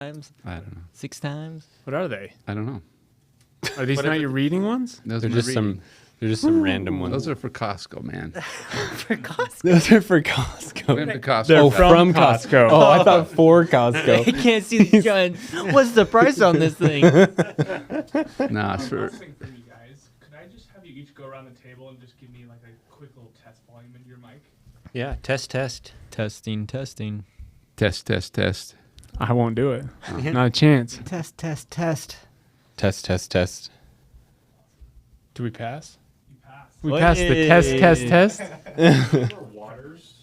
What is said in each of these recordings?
times? I don't know. 6 times? What are they? I don't know. Are these not your reading ones? Those They're are just my some. reading. They're just some random ones. Those are for Costco, man. For Costco. Those are for Costco. Went to Costco. They're from Costco. Oh, I thought for I Costco. can't see the gun. What's the price on this thing? Nah, it's for. Last thing for you guys, could I just have you each go around the table and just give me like a quick little test volume into your mic? Yeah, test. Testing. Test. I won't do it. Not a chance. Test. Test. Do we pass? You passed. We What? passed the test. Waters.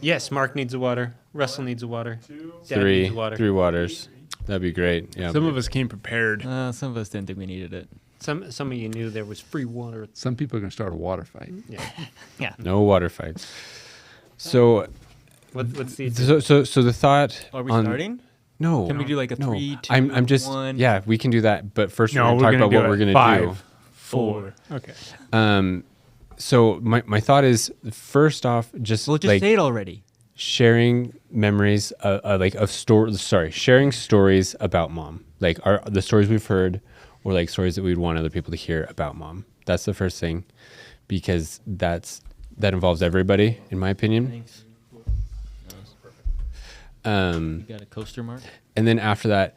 Yes, Mark needs a water. Russell needs a water. 2. Dad needs a water. 3 waters. That'd be great. Yeah. Some of us came prepared. Some of us didn't think we needed it. Some of you knew there was free water. Some people are gonna start a water fight. Yeah. No water fights. So, What's the so the thought? Are we on, starting? No. Can we do like a no. 3, 2, I'm just 1? Yeah, we can do that. But first, No, we're gonna talk about what we're gonna 5, do. 4. Okay. So my thought is first off, just Well, just like say it already. sharing memories, sharing stories about mom, like the stories we've heard, or like stories that we'd want other people to hear about mom. That's the first thing, because that involves everybody, in my opinion. Thanks. You got a coaster mark? And then after that,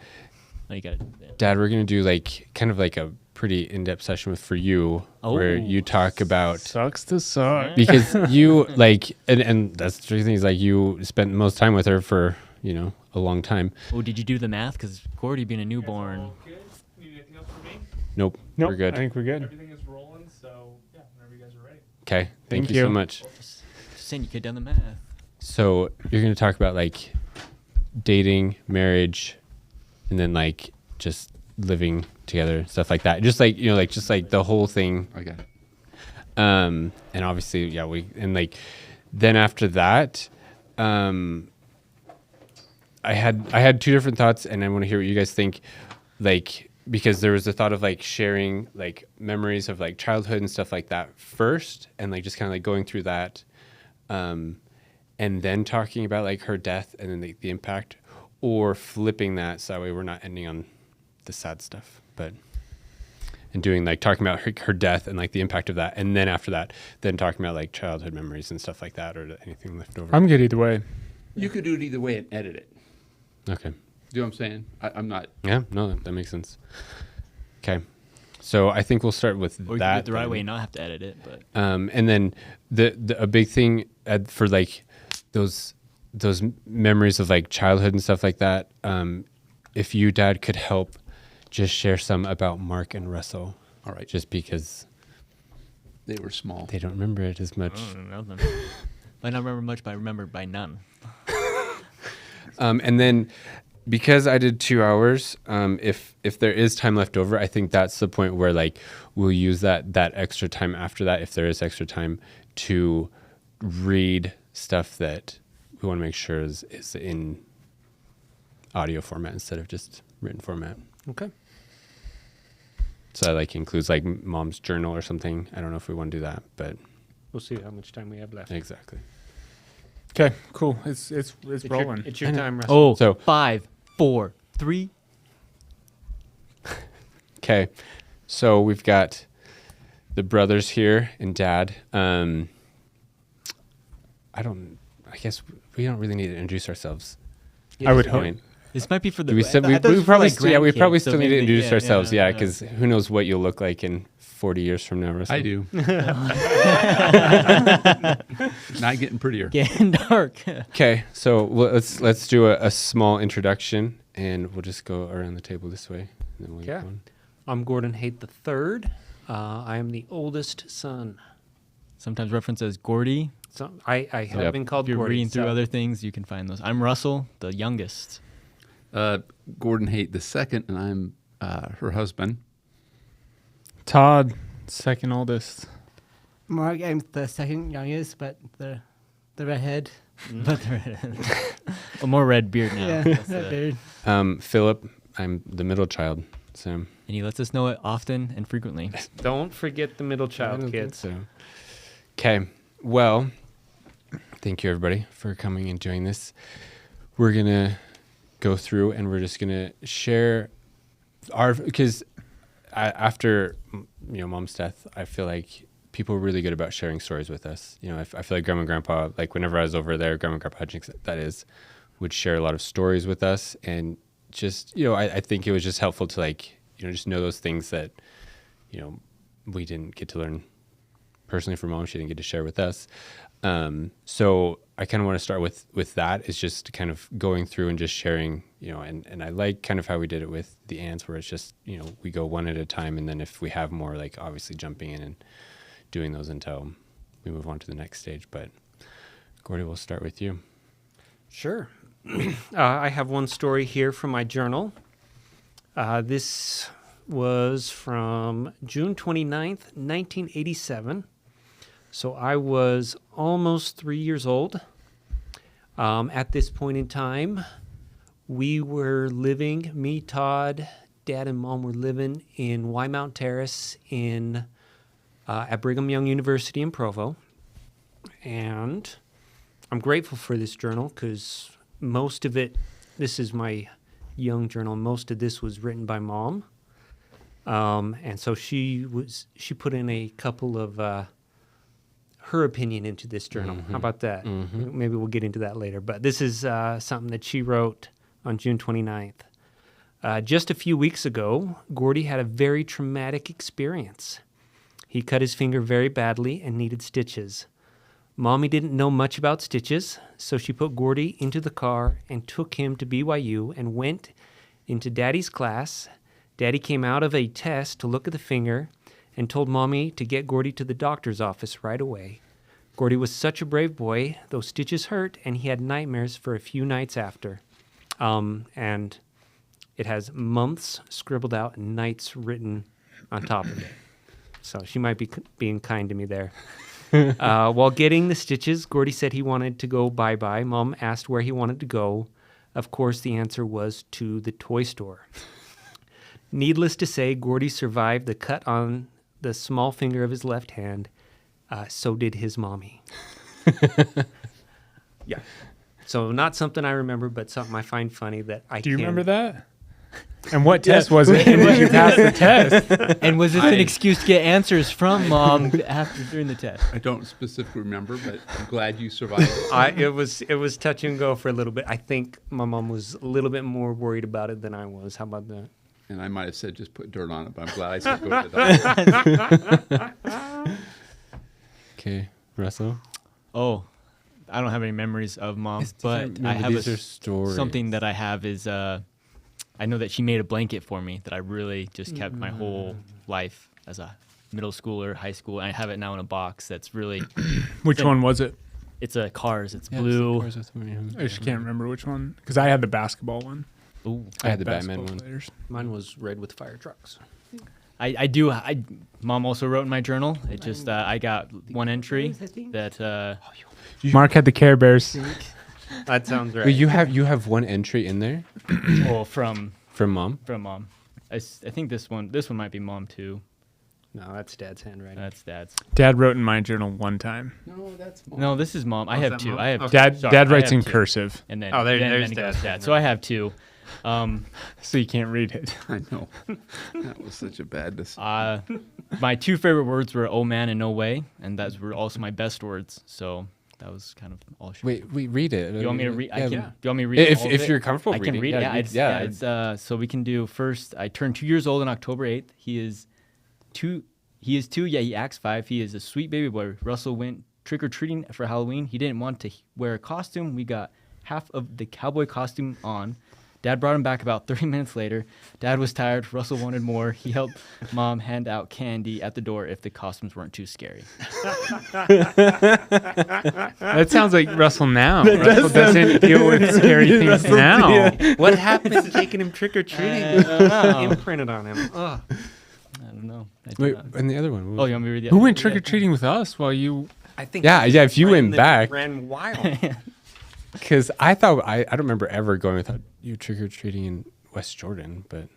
Oh, you got it. Dad, we're gonna do like kind of like a pretty in-depth session for you, where you talk about. Sucks to suck. Because you like, and that's the thing is like you spent most time with her for a long time. Oh, did you do the math? Because Gordy being a newborn. All good? Need anything else from me? Nope, Nope, we're good. I think we're good. Everything is rolling, so yeah, whenever you guys are ready. Okay, thank Thank you so you. much. Just saying you could have done the math. So you're gonna talk about like dating, marriage, and then like just living together, stuff like that. Just like just like the whole thing. I got it. And obviously, yeah, then after that, I had 2 different thoughts, and I want to hear what you guys think. Like, because there was the thought of like sharing like memories of like childhood and stuff like that first, and like just kind of like going through that, and then talking about like her death and then the impact, or flipping that so that way we're not ending on the sad stuff, and doing like talking about her death and like the impact of that, and then after that, then talking about like childhood memories and stuff like that, or anything left over. I'm good either way. You could do it either way and edit it. Okay. Do you know what I'm saying? I'm not. Yeah, no, that makes sense. Okay. So I think we'll start with Or you that. could do it the right then. way and not have to edit it. But And then a big thing for like those memories of like childhood and stuff like that. If you, Dad, could help just share some about Mark and Russell. All right. Just because They were small. they don't remember it as much. I don't know them. I don't remember much, but I remember by none. And then because I did 2 hours, if there is time left over, I think that's the point where like we'll use that extra time after that, if there is extra time, to read stuff that we want to make sure is in audio format instead of just written format. Okay. So that like includes like mom's journal or something. I don't know if we want to do that, but We'll see how much time we have left. exactly. Okay, cool. It's rolling. It's your time, Russell. Oh, So- 5, 4, 3. Okay, so we've got the brothers here and Dad. I guess we don't really need to introduce ourselves. I would hope. Point. This might be for the. Do we I still, thought we this was for, probably like, we probably grandkids, so still need to maybe- introduce ourselves, yeah, because who knows what you'll look like in 40 years from now, Russell. I do. Not getting prettier. Getting dark. Okay, so let's do a small introduction, and we'll just go around the table this way. And then we'll Yeah. go on. I'm Gordon Haight III. I am the oldest son. Sometimes referenced as Gordy. So I have Yep. been called If you're Gordy. reading through so- other things, you can find those. I'm Russell, the youngest. Gordon Haight II, and I'm her husband. Todd, second oldest. Mark, I'm the second youngest, but the redhead. But a more red beard now. Yeah, That's that it. dude. Philip, I'm the middle child, so And he lets us know it often and frequently. Don't forget the middle I child, don't think kids. so. Okay, well, thank you everybody for coming and doing this. We're gonna go through and we're just gonna share because after Mom's death, I feel like people were really good about sharing stories with us. I feel like Grandma and Grandpa, like whenever I was over there, Grandma and Grandpa Hutching, that is, would share a lot of stories with us, and just I think it was just helpful to like just know those things that we didn't get to learn personally from Mom. She didn't get to share with us. So I kind of want to start with that, is just kind of going through and just sharing, and I like kind of how we did it with the aunts, where it's just, we go one at a time. And then if we have more, like obviously jumping in and doing those until we move on to the next stage. But Gordy, we'll start with you. Sure. I have one story here from my journal. This was from June 29th, 1987. So I was almost 3 years old. At this point in time, we were living, me, Todd, Dad, and Mom were living in Wymount Terrace at Brigham Young University in Provo. And I'm grateful for this journal because most of it, this is my young journal, most of this was written by Mom. And so she put in a couple of her opinion into this journal. How about that? Maybe we'll get into that later. But this is something that she wrote on June 29th. Just a few weeks ago, Gordy had a very traumatic experience. He cut his finger very badly and needed stitches. Mommy didn't know much about stitches, so she put Gordy into the car and took him to BYU and went into Daddy's class. Daddy came out of a test to look at the finger and told Mommy to get Gordy to the doctor's office right away. Gordy was such a brave boy. Those stitches hurt, and he had nightmares for a few nights after. And it has months scribbled out and nights written on top of it. So she might be being kind to me there. While getting the stitches, Gordy said he wanted to go bye-bye. Mom asked where he wanted to go. Of course, the answer was to the toy store. Needless to say, Gordy survived the cut on the small finger of his left hand. So did his mommy. Yeah. So not something I remember, but something I find funny that I Do you can. remember that? And what test was it? And did you pass the test? And was this an excuse to get answers from Mom during the test? I don't specifically remember, but I'm glad you survived. It was touch and go for a little bit. I think my mom was a little bit more worried about it than I was. How about that? And I might have said just put dirt on it, but I'm glad I said go to the doctor. Okay, Russell. Oh, I don't have any memories of Mom, but I have these are stories. something that I have is I know that she made a blanket for me that I really just kept my whole life as a middle schooler, high school. And I have it now in a box that's really... Which one was it? It's a Cars. It's Yeah, blue. Cars with me. I just can't remember which one. Because I had the basketball one. Ooh. I had the Basketball Batman one. players. Mine was red with fire trucks. I do. Mom also wrote in my journal. It just I got one entry that Mark had the Care Bears. That sounds right. Wait, you have one entry in there from Mom? Mom. I think this one might be Mom too. No, that's Dad's handwriting. That's Dad's. Dad wrote in my journal one time. No, that's Mom. No, this is Mom. I is have that two. Mom? I have Okay. Dad sorry, Dad I writes have in two. cursive, And then there's it goes Dad's Dad. So I have two. so you can't read it. I know. That was such a bad decision. My two favorite words were "oh man" and "no way," and those were also my best words. So that was kind of all. Wait, read it. You want me to read? Yeah. Do you want me to read it? all of If it? you're comfortable I can reading. read it. Yeah, It's so we can do first. I turned 2 years old on October 8th. He is two. Yeah, he acts 5. He is a sweet baby boy. Russell went trick or treating for Halloween. He didn't want to wear a costume. We got half of the cowboy costume on. Dad brought him back about 30 minutes later. Dad was tired. Russell wanted more. He helped Mom hand out candy at the door if the costumes weren't too scary. That sounds like Russell now. Russell doesn't deal with scary things now. What happened to taking him trick or treating? Imprinted on him. Ugh. I don't know. I did Wait, not. and the other one. Oh, you want me to read the Who other went one? trick or treating with us while you? I think. Yeah, if you went back. ran wild. Because I thought I don't remember ever going without you trick or treating in West Jordan, but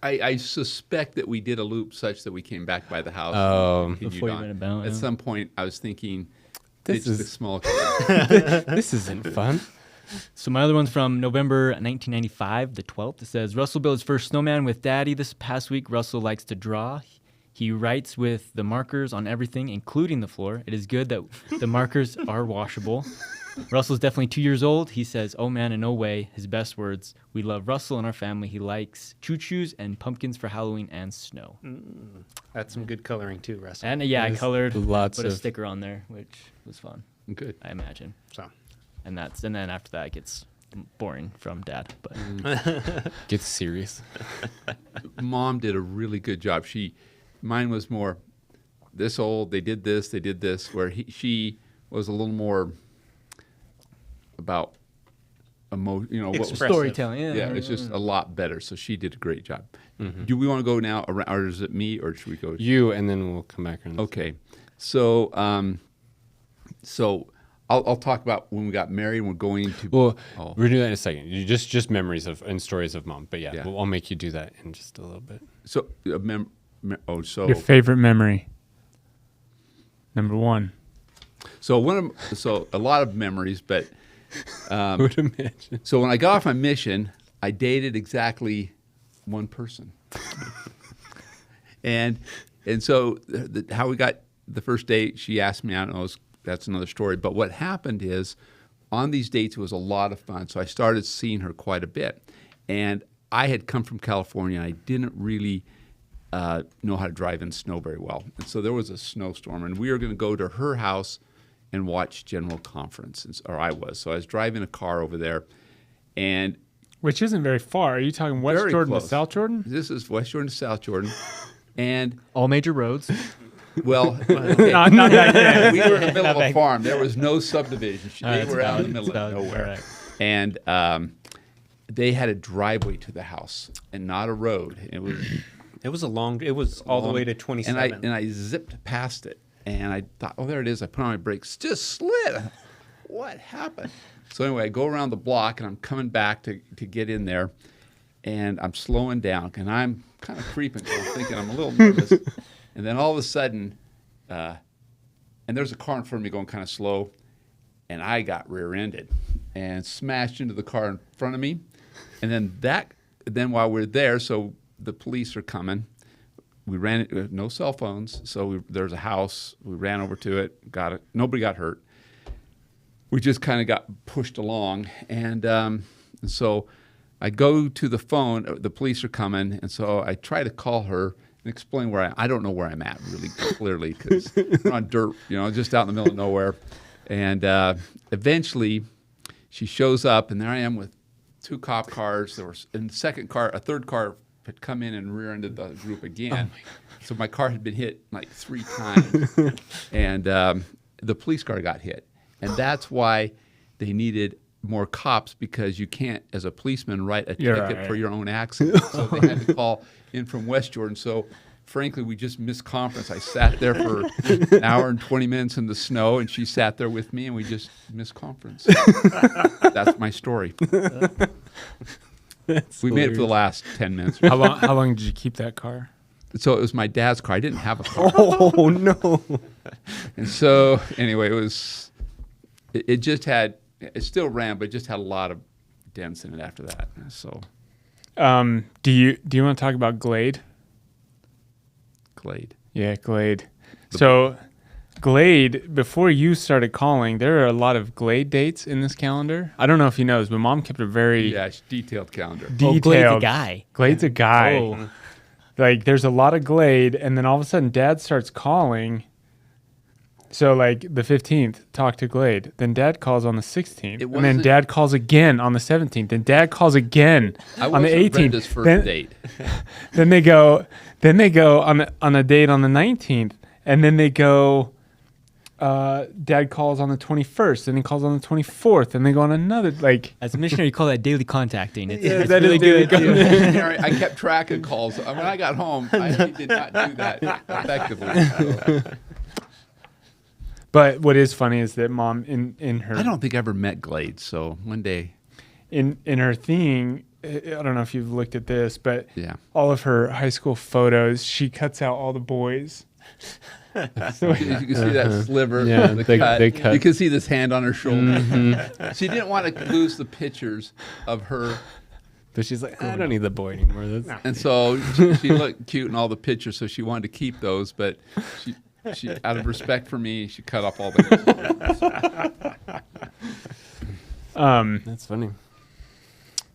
I suspect that we did a loop such that we came back by the house. Oh. And continued Before you on. went about, At yeah. some point, I was thinking, This ditch is- the small kid. this isn't fun. So my other one's from November 1995, the 12th. It says, Russell built his first snowman with Daddy this past week. Russell likes to draw. He writes with the markers on everything, including the floor. It is good that the markers are washable. Russell's definitely 2 years old. He says, oh man, in no way. His best words. We love Russell and our family. He likes choo-choos and pumpkins for Halloween and snow. That's some good coloring too, Russell. And I colored, lots put a of- sticker on there, which was fun, Good. I imagine. So And then after that it gets boring from Dad. But Gets serious. Mom did a really good job. Mine was more this old. They did this. Where she was a little more about what was Expressive. storytelling. yeah, it's just a lot better. So she did a great job. Do we want to go now, or is it me, or should we go? You, and then we'll come back on this. Okay, so I'll talk about when we got married. And we're going to. Well, Oh. we're doing that in a second. You just memories of and stories of Mom. But yeah, Yeah. I'll make you do that in just a little bit. So so Your favorite memory. Number 1. so a lot of memories, but. I would imagine. So when I got off my mission, I dated exactly one person, and so how we got the first date, she asked me. I don't know. That's another story. But what happened is, on these dates, it was a lot of fun. So I started seeing her quite a bit, and I had come from California. I didn't really know how to drive in snow very well, and so there was a snowstorm, and we were going to go to her house and watch General Conference, or I was. So I was driving a car over there, and Which isn't very far. Are you talking West Very Jordan close. to South Jordan? this is West Jordan to South Jordan, and all major roads. well, okay, Not back then. we were in the middle of a farm. There was no subdivision. They It's were out in the valid, middle it's of valid. nowhere, All right. and they had a driveway to the house and not a road. It was it was all the way to 27. and I zipped past it, and I thought, oh, there it is. I put on my brakes, just slid. What happened? So anyway, I go around the block, and I'm coming back to get in there, and I'm slowing down, and I'm kind of creeping. So I'm thinking I'm a little nervous, and then all of a sudden, and there's a car in front of me going kind of slow, and I got rear-ended and smashed into the car in front of me, and then while we're there, so the police are coming. We ran it, no cell phones, so there's a house. We ran over to it, got it. Nobody got hurt. We just kind of got pushed along, and so I go to the phone. The police are coming, and so I try to call her and explain where I don't know where I'm at really clearly because we're on dirt, just out in the middle of nowhere. And eventually, she shows up, and there I am with 2 cop cars. There was, in the second car, a third car had come in and rear-ended the group again. So my car had been hit like 3 times, and the police car got hit. And that's why they needed more cops, because you can't, as a policeman, write a ticket for your own accident. So they had to call in from West Jordan. So frankly, we just missed conference. I sat there for an hour and 20 minutes in the snow, and she sat there with me, and we just missed conference. That's my story. We made it for the last 10 minutes. How long did you keep that car? So it was my dad's car. I didn't have a car. Oh no! And so anyway, it just had, it still ran, but it just had a lot of dents in it after that. So Do you want to talk about Glade? Glade. Yeah, Glade. So Glade, before you started calling, there are a lot of Glade dates in this calendar. I don't know if you know this, but Mom kept a very Yeah, it's detailed calendar. detailed. Glade's a guy. Glade's a guy. Oh. Like, there's a lot of Glade, and then all of a sudden, Dad starts calling. So, like, the 15th, talk to Glade. Then Dad calls on the 16th. It And then wasn't- Dad calls again on the 17th. Then Dad calls again I on the wasn't 18th. Brenda's first Then- date. Then they go on a date on the 19th, and then they go. Dad calls on the 21st, and he calls on the 24th, and they go on another As a missionary, you call that daily contacting. It's, Yeah, it's that really is daily good. I kept track of calls. When I got home, I did not do that effectively. So. But what is funny is that Mom in her I don't think I ever met Glade, so one day, in her thing, I don't know if you've looked at this, but yeah. all of her high school photos, she cuts out all the boys You can see that sliver, Yeah, the the cut. cut. You can see this hand on her shoulder. She didn't want to lose the pictures of her, But she's like, I don't need the boy anymore. That's, and so she looked cute in all the pictures, so she wanted to keep those. But she out of respect for me, she cut off all the. that's funny.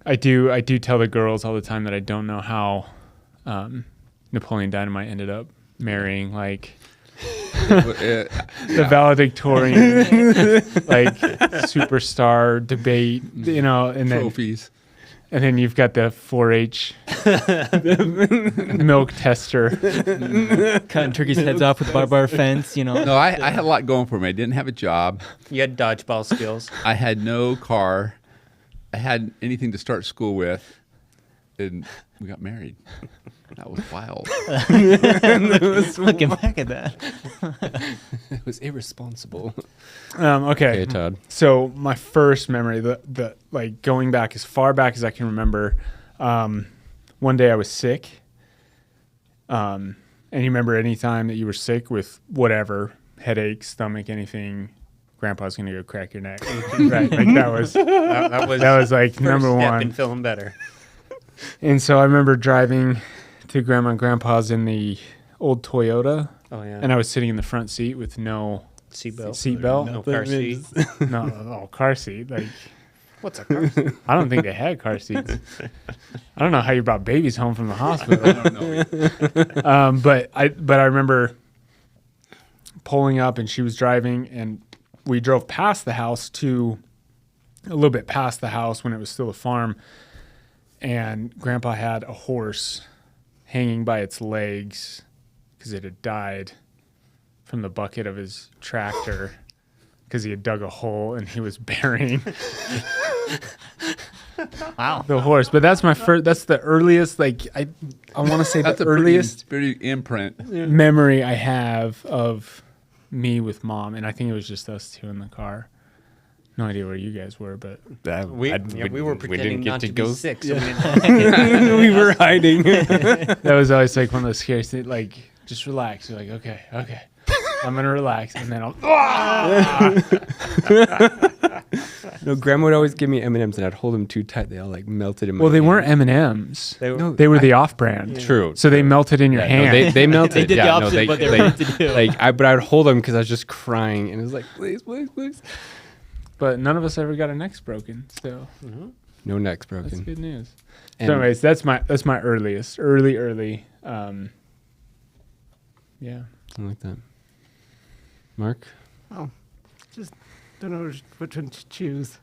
I do tell the girls all the time that I don't know how Napoleon Dynamite ended up marrying like the valedictorian like superstar debate, you know, and then Trophies. and then you've got the 4-H milk tester. Cutting turkeys' heads off with barbed wire fence, you know. No, I had a lot going for me. I didn't have a job. You had dodgeball skills. I had no car. I hadn't anything to start school with, and we got married. That was wild. Looking back at that. It was irresponsible. Okay. Okay, Todd. So my first memory, the like going back as far back as I can remember, one day I was sick. And you remember any time that you were sick with whatever, headache, stomach, anything, Grandpa's gonna go crack your neck. Right? Like that was That was like first number step one. in feeling better. And so I remember driving to Grandma and Grandpa's in the old Toyota, Oh yeah. and I was sitting in the front seat with no Seatbelt. seatbelt, No car seat. no car seat. Like What's a car seat? I don't think they had car seats. I don't know how you brought babies home from the hospital. I don't know. But I remember pulling up and she was driving, and we drove past the house to a little bit past the house when it was still a farm, and Grandpa had a horse hanging by its legs because it had died from the bucket of his tractor because he had dug a hole and he was burying Wow. the horse. But that's my first. That's the earliest. Like I want to say That's the a pretty, earliest pretty imprint. memory I have of me with Mom, and I think it was just us two in the car. No idea where you guys were, but We were pretending didn't get not to to go be sick. So we didn't we were hiding. that was always like one of those scary things. Like, just relax. You're like, okay, I'm gonna relax, and then I'll. No, Grandma would always give me M&Ms, and I'd hold them too tight. They all like melted in my. Well, they hand. weren't M&Ms. They were- No, They were the off-brand. True. So they melted in your Yeah, hand. no, they melted. They did the yeah, opposite no, of what they were meant to do. But I would hold them because I was just crying, and it was like, please, please, please. But none of us ever got our necks broken. So No necks that's broken. good news. And So, anyways, that's my earliest, early. Yeah. I like that. Mark. Just don't know which one to choose.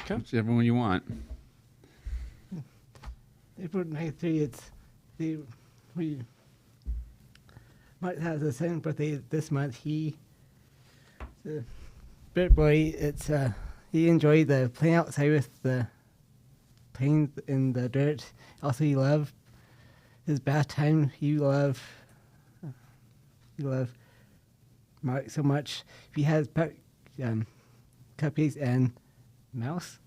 Whichever one you want. April 93, we might have the second birthday this month. The bird boy, he enjoyed the playing outside with the playing in the dirt. Also, he loved his bath time. He loved Mark so much. He has cupcakes and mouse.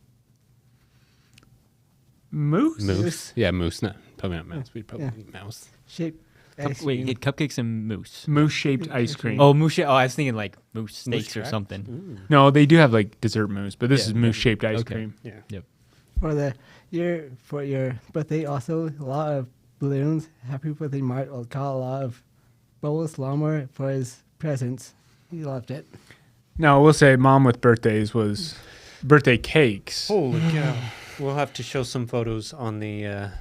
Moose. Yeah, moose. Not probably not mouse. We'd probably Yeah. eat mouse. Shaped ice Wait, cream. he had cupcakes and moose. Moose-shaped ice cream. Oh, moose. I was thinking like moose steaks or tracks? something. No, they do have like dessert mousse, but this Yeah, is moose-shaped ice okay. cream. Yeah. For your birthday, also a lot of balloons. Happy birthday, Mark! Got a lot of bubbles, lawnmower for his presents. He loved it. No, we'll say Mom with birthdays was birthday cakes. Holy cow! We'll have to show some photos on the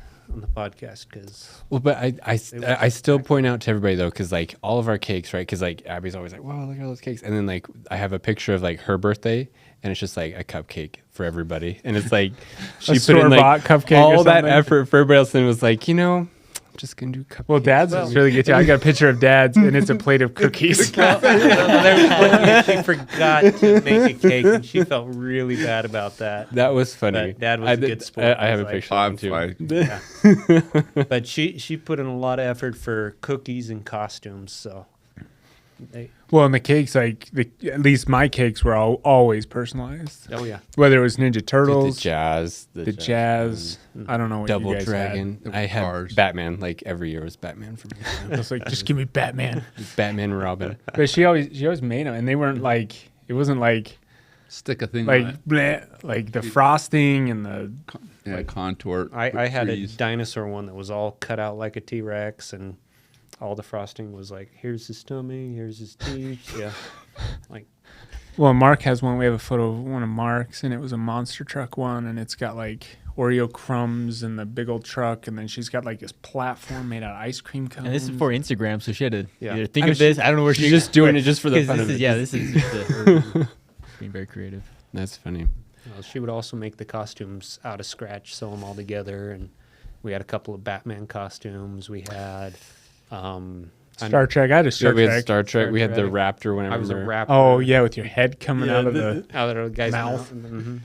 podcast because Well, but I still spectacular. point out to everybody though, because like all of our cakes, right? Because like Abby's always like, "Wow, look at all those cakes," and then like I have a picture of like her birthday, and it's just like a cupcake for everybody, and it's like she put in store-bought like cupcake or all that something. effort for everybody else, and was like, you know, I'm just gonna do cupcakes. Well, Dad's is really good too. I got a picture of Dad's, and it's a plate of cookies. she forgot to make a cake and she felt really bad about that. That was funny. But Dad was I a did- good sport. I have a He's like, picture I'm of him fine. too. But she put in a lot of effort for cookies and costumes. So Well, and the cakes, like at least my cakes were always personalized. Oh yeah. Whether it was Ninja The Turtles, jazz, the jazz. I don't know what Double you guys Dragon. There I were had cars. Batman. Like every year was Batman for me. had. I was like, just give me Batman. Batman, Robin. But she always made them, and they weren't like it wasn't like Stick a thing like on it. bleh, like the frosting and the Yeah, contour. I had a trees. dinosaur one that was all cut out like a T-Rex, and all the frosting was like, here's his tummy, here's his teeth. Yeah. Like, Well, Mark has one. We have a photo of one of Mark's, and it was a monster truck one, and it's got like Oreo crumbs and the big old truck, and then she's got like this platform made out of ice cream cones. And this is for Instagram, so she had to Yeah. either think I of mean, this. I don't know where she's just doing it just for the 'cause fun this of is, it. Yeah, this is just her being very creative. That's funny. she would also make the costumes out of scratch, sew them all together, and we had a couple of Batman costumes. We had Star Trek. I had a Star we had Trek. Star Trek. We had the Trek. Raptor when I was a rapper. Oh yeah, with your head coming out of the. Out of the guy's Mouth. mouth. Mm-hmm.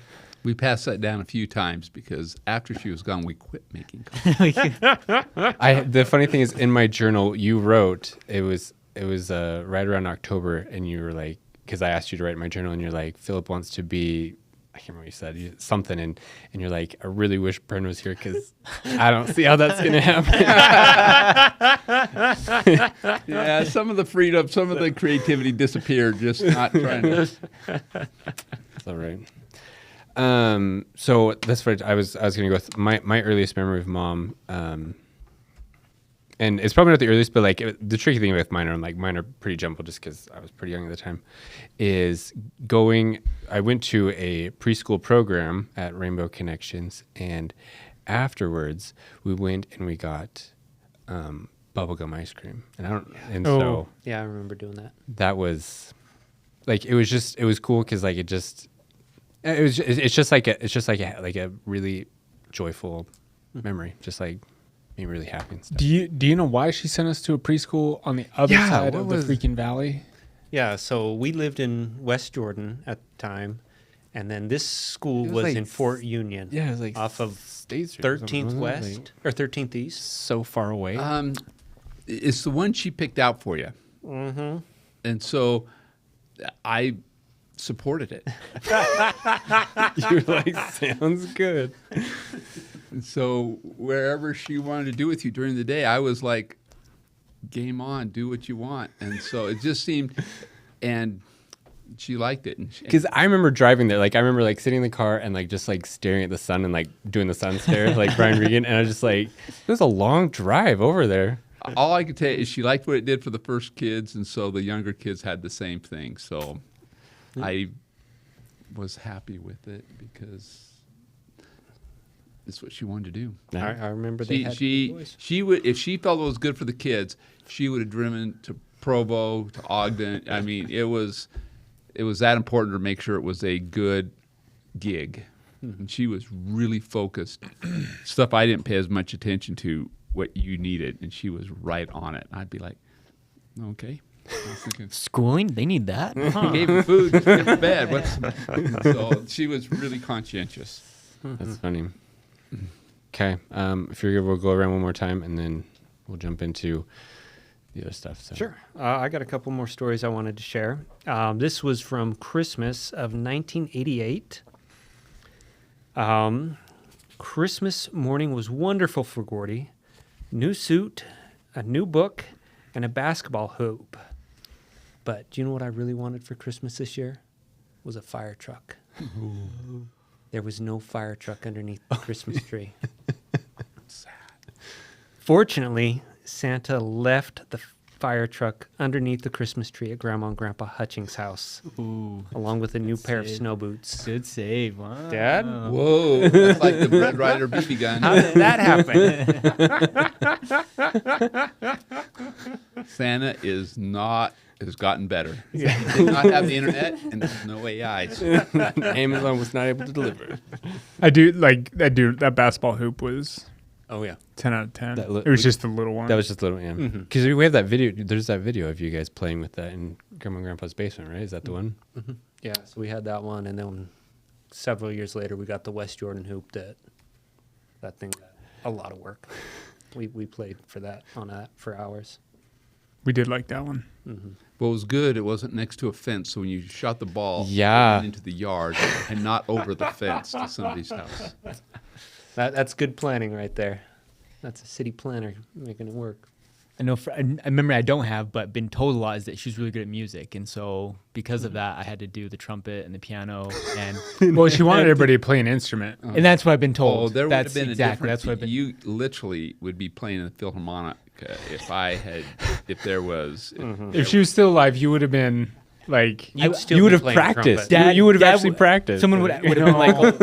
We passed that down a few times because after she was gone, we quit making copies. The funny thing is, in my journal, you wrote it was right around October, and you were like, because I asked you to write in my journal, and you're like, Philip wants to be. I can't remember what you said, something, and you're like, I really wish Brenda was here because I don't see how that's gonna happen. Yeah, some of the freedom, some of the creativity disappeared. Just not trying to. It's all right. So that's what I was gonna go with my earliest memory of Mom. And it's probably not the earliest, but like the tricky thing with mine are pretty jumbled just because I was pretty young at the time. Is I went to a preschool program at Rainbow Connections, and afterwards we went and we got bubblegum ice cream, so Yeah, I remember doing that. that was like it was cool because like it's just like a really joyful memory, just like made me really happy and stuff. Do you know why she sent us to a preschool on the other Yeah, side what of the was- freaking valley? Yeah, so we lived in West Jordan at the time, and then this school It was was like in Fort Union. Yeah, it was like off of State Street or something, 13th wasn't it? West or 13th East. So far away. It's the one she picked out for you. Mm-hmm. And so I supported it. You're like, sounds good. And so wherever she wanted to do with you during the day, I was like, game on, do what you want. And so it just seemed, and she liked it. Because I remember driving there, like I remember like sitting in the car and like just like staring at the sun and like doing the sun stare, like Brian Regan, and I was just like, it was a long drive over there. all I could tell you is she liked what it did for the first kids, and so the younger kids had the same thing. So I was happy with it because it's what she wanted to do. I remember they had She would, if she felt it was good for the kids, she would have driven to Provo, to Ogden. I mean, it was that important to make sure it was a good gig. And she was really focused. Stuff I didn't pay as much attention to, what you needed, and she was right on it. I'd be like, okay. I was thinking, Schooling, they need that. gave her food, just get to bed. So she was really conscientious. That's funny. Okay, if you're good, we'll go around one more time and then we'll jump into the other stuff. So. Sure. I got a couple more stories I wanted to share. This was from Christmas of 1988. Christmas morning was wonderful for Gordy. New suit, a new book, and a basketball hoop. But do you know what I really wanted for Christmas this year? Was a fire truck. There was no fire truck underneath the Christmas tree. Sad. Fortunately, Santa left the fire truck underneath the Christmas tree at Grandma and Grandpa Hutching's house, along with a new pair of save. snow boots. Good save. Wow. Dad? Whoa, that's like the Red Ryder BB gun. How did that happen? Santa has gotten better. Santa did not have the internet, and there's no AI. So Amazon was not able to deliver. That basketball hoop was Oh, yeah. 10 out of 10. That It was just the little one. That was just a little, yeah. Because we have that video. There's that video of you guys playing with that in Grandma and Grandpa's basement, right? Is that the one? Yeah, so we had that one, and then several years later, we got the West Jordan hoop that thing got a lot of work. We played for that for hours. We did like that one. What was good, it wasn't next to a fence, so when you shot the ball, Yeah. it went into the yard and not over the fence to somebody's house. That's good planning right there. That's a city planner making it work. I know. I remember I don't have, but been told a lot is that she's really good at music, and so because of that, I had to do the trumpet and the piano, and Well, she wanted everybody to play an instrument. and that's what I've been told. Oh, there would That's have been exactly. a That's what difference. I've been. You literally would be playing in the Philharmonic if there was. If she was still alive, you would have been like, You'd still You would be have playing practiced. trumpet. You would have Dad actually would- practiced. Someone would have been like, well,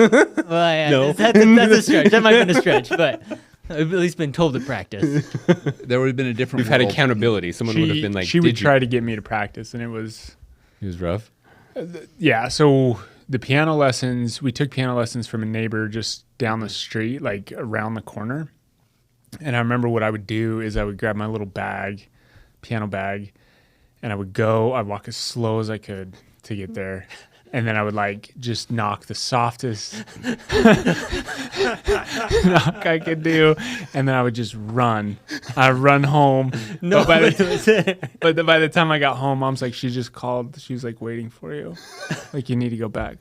yeah, No. that's a stretch. That might have been a stretch, but I've at least been told to practice. There would have been a different. We've had world. accountability. Someone would have been like, she would "Did you?" try to get me to practice, and it was, It was rough. yeah. So the piano lessons, we took piano lessons from a neighbor just down the street, like around the corner. And I remember what I would do is I would grab my little bag, piano bag, and I'd walk as slow as I could to get there. And then I would like just knock the softest knock I could do. And then I would just run. I'd run home. No, But by the time I got home, Mom's like, she just called. She was like waiting for you. Like, you need to go back.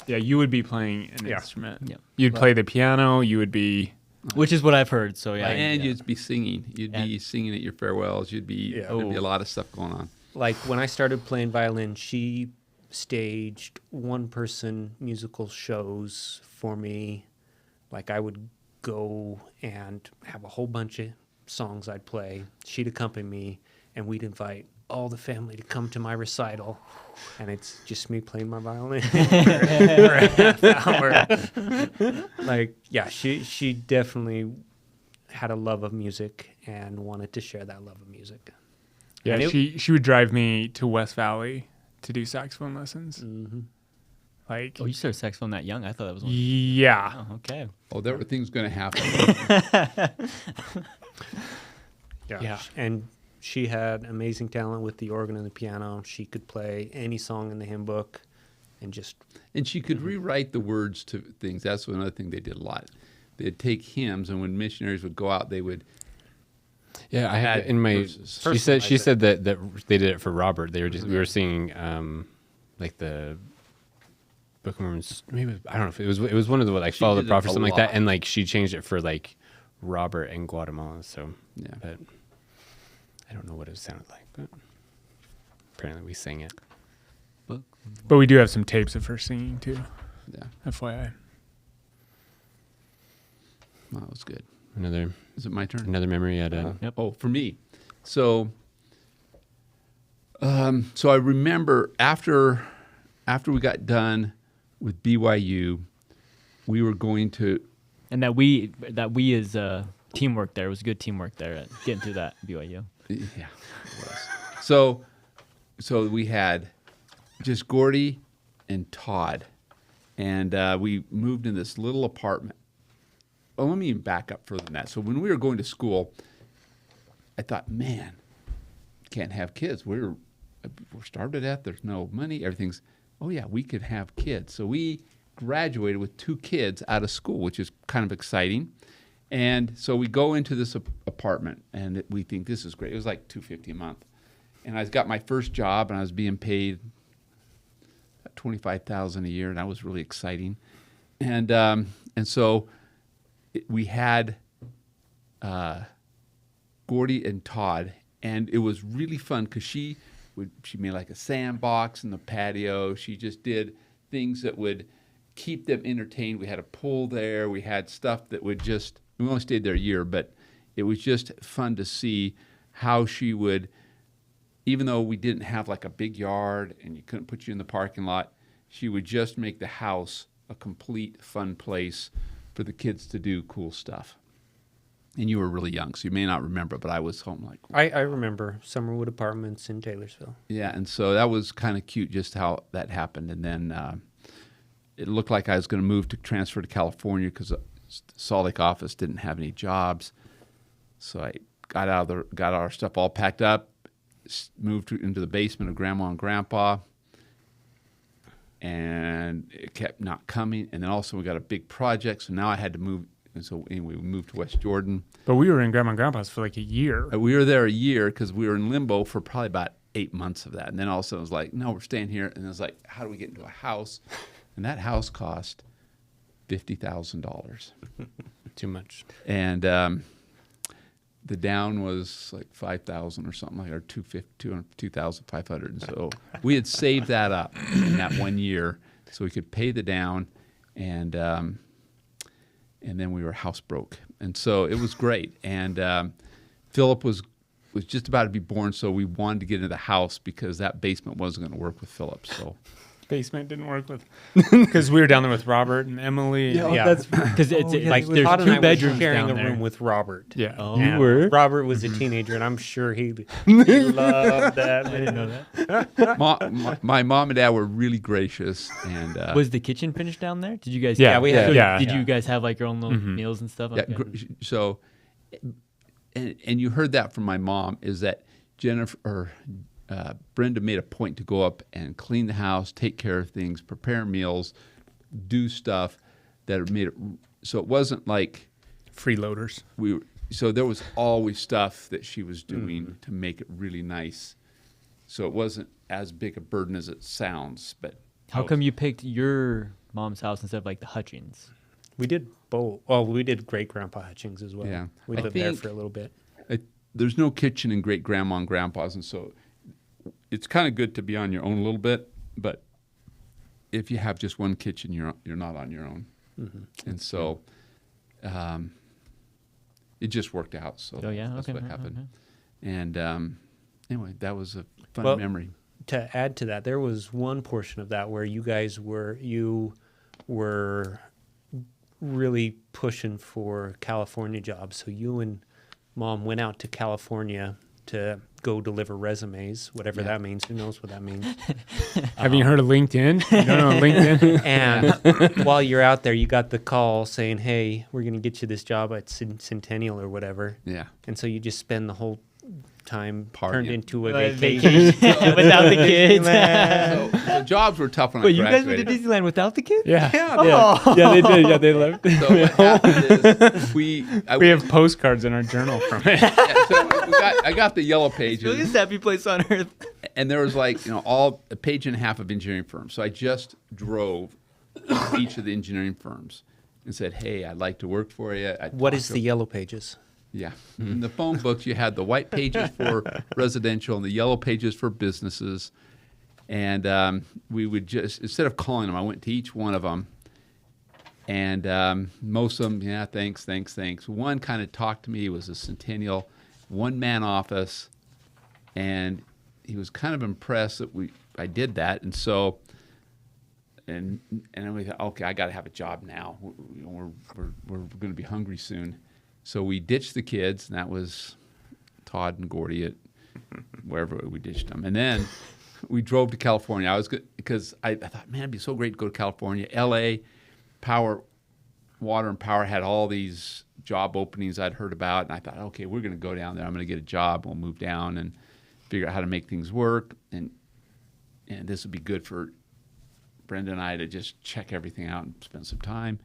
Yeah, you would be playing an instrument. Yep. You'd play the piano. You would be. Which is what I've heard. So yeah, And yeah. you'd be singing. You'd be singing at your farewells. There'd be a lot of stuff going on. Like when I started playing violin, she staged one-person musical shows for me. Like I would go and have a whole bunch of songs I'd play. She'd accompany me, and we'd invite all the family to come to my recital. And it's just me playing my violin for a half hour. Like, yeah, she definitely had a love of music and wanted to share that love of music. Yeah, And she would drive me to West Valley to do saxophone lessons. Like, Oh, you started saxophone that young? I thought that was one. yeah. Oh, okay. Oh, there were things going to happen. Yeah. And she had amazing talent with the organ and the piano. She could play any song in the hymn book and just And she could rewrite the words to things. That's another thing they did a lot. They'd take hymns, and when missionaries would go out, they would. Yeah, I had in my. verses. She said that they did it for Robert. They were just we were singing like the Book of Mormon. Maybe I don't know if it was one of the like She Follow the did it Prophet a or something like that, lot. and like she changed it for like Robert in Guatemala. So Yeah. but I don't know what it sounded like, but apparently we sang it. But we do have some tapes of her singing too. Yeah, FYI. well, that was good. Another Is it my turn? memory at Yep. Oh, for me. So, so I remember after we got done with BYU, we were going to. And that we is teamwork there. It was good teamwork there at getting through that BYU. Yeah, it was. So we had just Gordy and Todd, and we moved in this little apartment. Well, let me even back up further than that. So when we were going to school, I thought, man, can't have kids. We're starved to death. There's no money. Everything's. Oh yeah, we could have kids. So we graduated with 2 kids out of school, which is kind of exciting. And so we go into this apartment, and we think this is great. It was like $250 a month, and I got my first job, and I was being paid $25,000 a year, and that was really exciting. And so we had Gordy and Todd, and it was really fun because she made like a sandbox in the patio. She just did things that would keep them entertained. We had a pool there. We had stuff that would just. We only stayed there a year, but it was just fun to see how she would, even though we didn't have like a big yard and you couldn't put you in the parking lot, she would just make the house a complete fun place for the kids to do cool stuff. And you were really young, so you may not remember, but I was home like. I remember Summerwood Apartments in Taylorsville. Yeah, and so that was kind of cute just how that happened. And then it looked like I was going to transfer to California because the Salt Lake office didn't have any jobs. So I got our stuff all packed up, moved into the basement of Grandma and Grandpa, and it kept not coming. And then also we got a big project, so now I had to move so anyway, we moved to West Jordan. But we were in Grandma and Grandpa's for like a year. We were there a year because we were in limbo for probably about 8 months of that. And then all of a sudden it was like, no, we're staying here. And it was like, how do we get into a house? And that house cost $50,000. Too much. And the down was like 5,000 or something like, or 2,500. And so we had saved that up in that 1 year so we could pay the down, and then we were house broke. And so it was great. And Philip was just about to be born, so we wanted to get into the house because that basement wasn't going to work with Philip. So Basement didn't work with, because we were down there with Robert and Emily. Yeah. Because it's like Todd there's and I two were bedrooms sharing down a there. room with Robert. Yeah. Oh, And You were? Robert was a teenager, and I'm sure he loved that. I didn't know that. my mom and dad were really gracious. And Was the kitchen finished down there? Did you guys? Yeah, we had- So yeah. Did you guys have like your own little meals and stuff? yeah, Okay. so, and you heard that from my mom, is that Brenda made a point to go up and clean the house, take care of things, prepare meals, do stuff that made it. So it wasn't like Freeloaders. so there was always stuff that she was doing to make it really nice. So it wasn't as big a burden as it sounds. But How come you picked your mom's house instead of like the Hutchings? We did both. Well, we did Great Grandpa Hutchings as well. Yeah. We I lived there think- for a little bit. there's no kitchen in great grandma and grandpa's, and so it's kind of good to be on your own a little bit. But if you have just one kitchen, you're not on your own. And so it just worked out. So Oh yeah. that's Okay. what okay, happened. okay. And anyway, that was a fun Well, memory. To add to that, there was one portion of that where you guys were really pushing for California jobs. So you and Mom went out to California to go deliver resumes, whatever that means. Who knows what that means? Haven't you heard of LinkedIn? You don't know LinkedIn? And while you're out there, you got the call saying, "Hey, we're going to get you this job at Centennial or whatever." Yeah. And so you just spend the whole time Partying. turned into a Vacation vacation. without the kids. So jobs were tough when Wait, I you guys went graduated. to Disneyland without the kids? Yeah. Yeah, they did. Yeah, they left. So what happened is We have postcards in our journal from it. I got the yellow pages. Really a happy place on earth. And there was like, all a page and a half of engineering firms. So I just drove each of the engineering firms and said, "Hey, I'd like to work for you." What is the Yellow Pages? Yeah. In the phone books, you had the white pages for residential and the yellow pages for businesses. And we would just, instead of calling them, I went to each one of them. And most of them, yeah, thanks. One kind of talked to me. He was a Centennial, one-man office. And he was kind of impressed that I did that. And so, and then we thought, okay, I got to have a job now. We're going to be hungry soon. So we ditched the kids, and that was Todd and Gordy at wherever we ditched them. And then we drove to California. I was good because I thought, man, it'd be so great to go to California. L.A. Water and Power had all these job openings I'd heard about, and I thought, okay, we're going to go down there. I'm going to get a job. We'll move down and figure out how to make things work, and this would be good for Brenda and I to just check everything out and spend some time.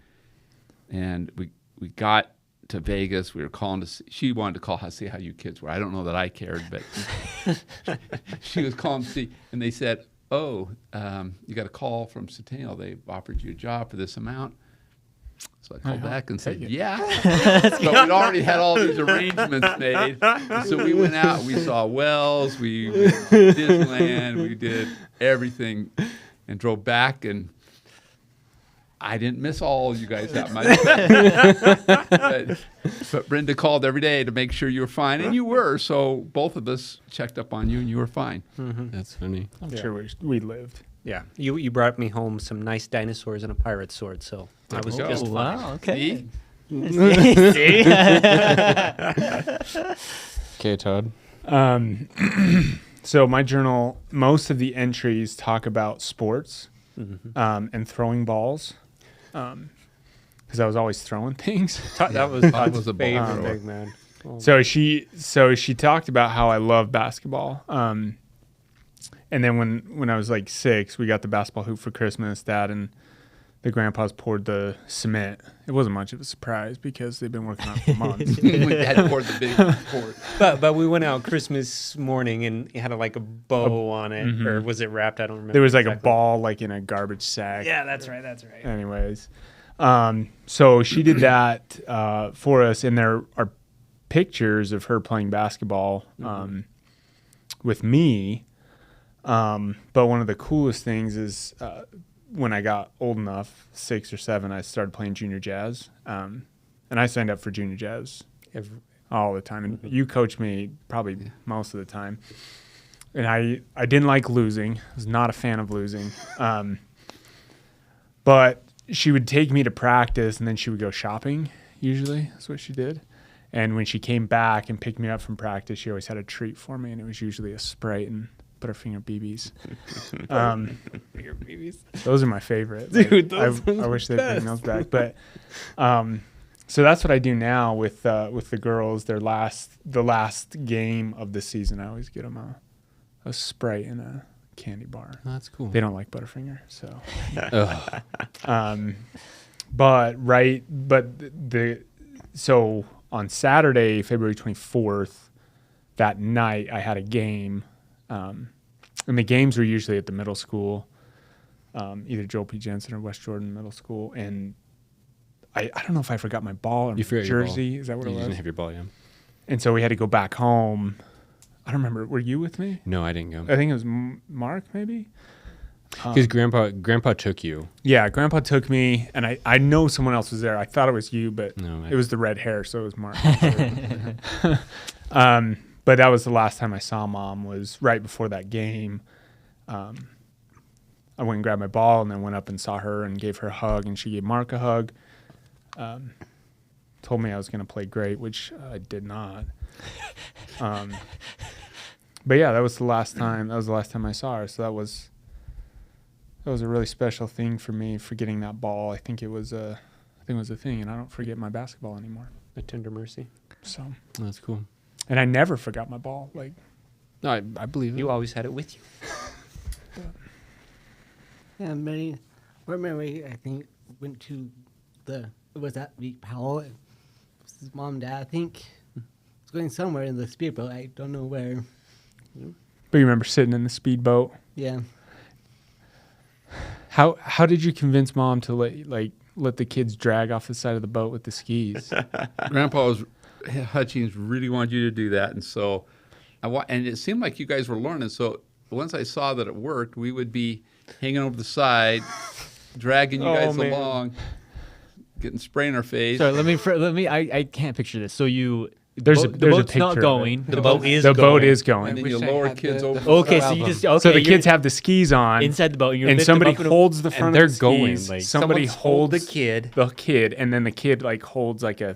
And we got to Vegas. We were calling to see, she wanted to call to see how you kids were. I don't know that I cared, but she was calling to see, and they said, "Oh, you got a call from Centennial. They offered you a job for this amount." So I called back and said, "Yeah." But we'd already had all these arrangements made. So we went out. We saw Wells. We went to Disneyland. We did everything, and drove back. And I didn't miss all you guys that much. But Brenda called every day to make sure you were fine, and you were. So both of us checked up on you, and you were fine. That's funny. I'm sure we lived. Yeah, you brought me home some nice dinosaurs and a pirate sword, so I was we go. just fine. Wow. Okay. See? Okay, Todd. So my journal, most of the entries talk about sports and throwing balls, because I was always throwing things. That was was Todd's a ball favorite thrower. big man. Oh. So she talked about how I love basketball. And then when I was like 6, we got the basketball hoop for Christmas. Dad and the grandpas poured the cement. It wasn't much of a surprise because they've been working on it for months. We had poured the big poured. But we went out Christmas morning and it had like a bow on it, or was it wrapped? I don't remember. There was like a exactly. ball like in a garbage sack. Yeah, that's right. That's right. Anyways, so she did that for us, and there are pictures of her playing basketball with me. But one of the coolest things is when I got old enough, 6 or 7, I started playing junior jazz, and I signed up for junior jazz all the time. And you coached me probably most of the time. And I didn't like losing. I was not a fan of losing. But she would take me to practice, and then she would go shopping, usually. That's what she did. And when she came back and picked me up from practice, she always had a treat for me, and it was usually a Sprite and Butterfinger BBs. Those are my favorite. Dude, I wish they'd bring those back. But so that's what I do now with the girls. The last game of the season, I always get them a Sprite and a candy bar. Oh, that's cool. They don't like Butterfinger, so. Ugh. So on Saturday, February 24th, that night I had a game, and the games were usually at the middle school, either Joel P. Jensen or West Jordan Middle School, and I don't know if I forgot my ball or You my forgot your ball. jersey. Is that what You it was? didn't have your ball, yeah. And so we had to go back home. I don't remember. Were you with me? No, I didn't go. I think it was Mark, maybe. Because grandpa took you. Yeah, Grandpa took me, and I know someone else was there. I thought it was you, but No, it was the red hair, so it was Mark. But that was the last time I saw Mom, was right before that game. I went and grabbed my ball and then went up and saw her and gave her a hug, and she gave Mark a hug. Told me I was going to play great, which I did not. But yeah, that was the last time. That was the last time I saw her. So that was a really special thing for me, for getting that ball. I think it was a thing, and I don't forget my basketball anymore. A tender mercy. So, Oh, that's cool. and I never forgot my ball. Like, No, I believe it. You always had it with you. Yeah, Mary, where Mary, I think, went to it was that week, Powell, and his mom and dad, I think, was going somewhere in the speedboat. I don't know where. but you remember sitting in the speedboat? Yeah. How did you convince Mom to let the kids drag off the side of the boat with the skis? Grandpa Hutchings really wanted you to do that, and so and it seemed like you guys were learning. So once I saw that it worked, we would be hanging over the side, dragging you guys man. along, getting spray in our face. Sorry, let me. I can't picture this. So There's the a boat's picture not of it. going. The boat is The going. boat is and going. then wish you I lower had kids the- over. Okay, the so you album. just okay. So the you're kids have the skis on, inside the boat, and, you and lift them somebody up in a- holds the front and they're of the going, skis. like, somebody Someone's hold holds the kid. and then the kid holds like a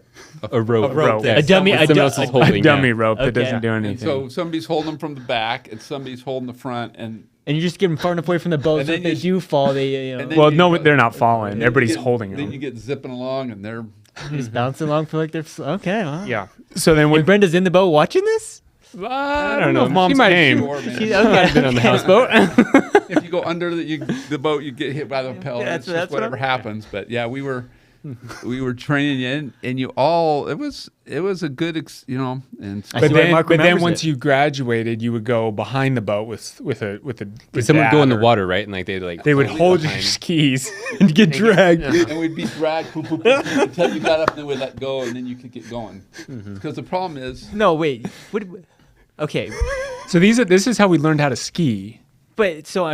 a rope. rope. that A dummy- someone- a Someone du- else is a- holding. a dummy yeah. rope that Okay. doesn't do And anything. so somebody's holding them from the back, and somebody's holding the front, and and you just get them far enough away from the boat. And So then if they you- do fall, they and then well, you no, go- they're not falling. then Everybody's you get- holding Then you them. get zipping along, and they're just bouncing along for like they're okay. Well. Yeah. So then And when Brenda's in the boat watching this. I don't know if She Mom's might- came. sure, man. She's okay. Been on the houseboat. If you go under the boat, you get hit by the propeller. That's- It's just that's what whatever I'm- happens. But yeah, we were training you, and you all. It was a good, and I But see why then, Mark but then remembers once it. you graduated, you would go behind the boat with Someone would go in the dad, or water, right? And they'd They would hold your behind. skis and get dragged. and we'd be dragged boop, boop, boop, boop, until you got up, and then we'd let go, and then you could get going. Because the problem is, No, wait. Okay, So this is how we learned how to ski. but so